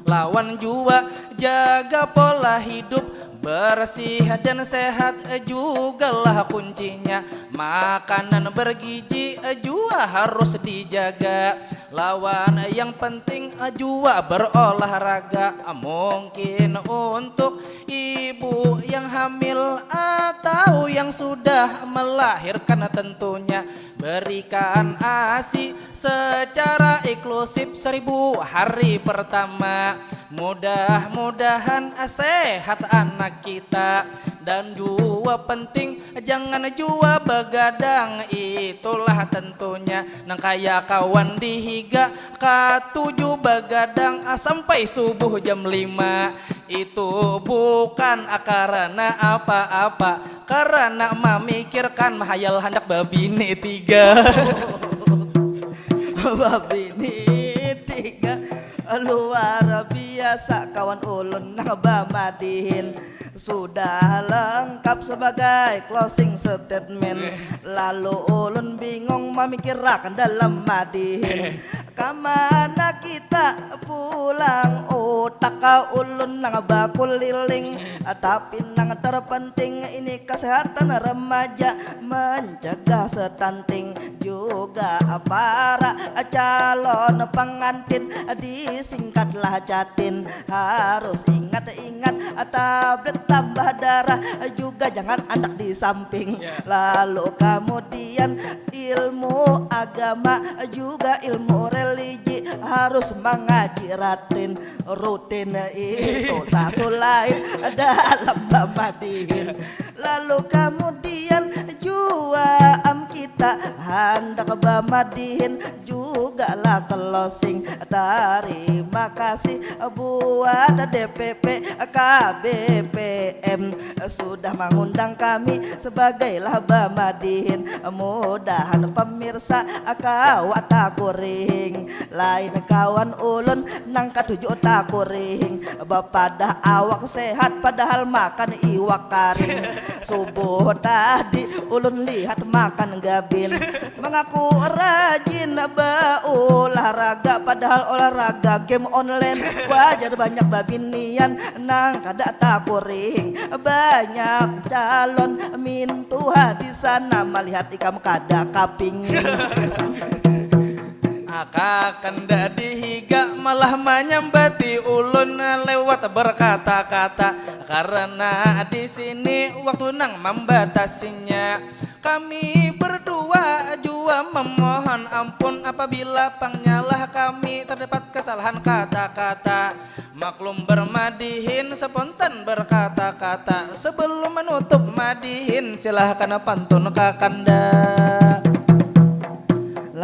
Lawan jua, jaga pola hidup bersih dan sehat juga lah kuncinya. Makanan bergizi juga harus dijaga. Lawan yang penting juga berolahraga. Mungkin untuk ibu yang hamil atau yang sudah melahirkan tentunya berikan ASI secara inklusif 1000 hari pertama. Mudah-mudahan sehat anak kita. Dan juga penting jangan jua begadang, itulah tentunya nang kaya kawan dihiga K7 begadang sampai subuh jam 5. Itu bukan karena apa-apa, karena memikirkan mahayal hendak babini 3. Babini 3 luar biasa, kawan ulun nang Madihin sudah lengkap sebagai closing statement. Lalu ulun bingung memikirkan dalam Madihin kemana kita kita pulang otak ka ulun nang bakul liling tapi nang terpenting ini kesehatan remaja mencegah stunting juga para calon pengantin disingkatlah jatin harus ingat-ingat tablet tambah darah juga jangan anak di samping lalu kemudian ilmu agama juga ilmu religi harus mengaji rutin itu tasulain dalam Bamadihin lalu kemudian juam kita hendak Bamadihin juga lah closing terima kasih buat DPP KBPM sudah mengundang kami sebagai Bamadihin mudahan pemirsa kawat takuring lain kawan ulun nang katujuh takuring bapadah awak sehat padahal makan iwak karing subuh tadi ulun lihat makan gabin mengaku rajin berolahraga padahal olahraga game online wajar banyak babinian nang kada takuring banyak calon mintuha di sana melihat ikam kada kapingin Kakanda dihiga malah menyambati ulun lewat berkata-kata karena di sini waktu nang membatasinya kami berdua jua memohon ampun apabila pangnyalah kami terdapat kesalahan kata-kata maklum bermadihin spontan berkata-kata sebelum menutup madihin silahkan pantun kakanda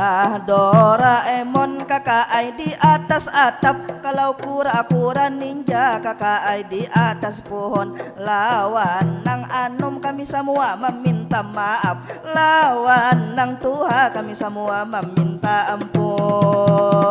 lah Doraemon kakak ai di atas atap kalau kura-kura ninja kakak ai di atas pohon lawan nang anom kami semua meminta maaf lawan nang Tuhan kami semua meminta ampun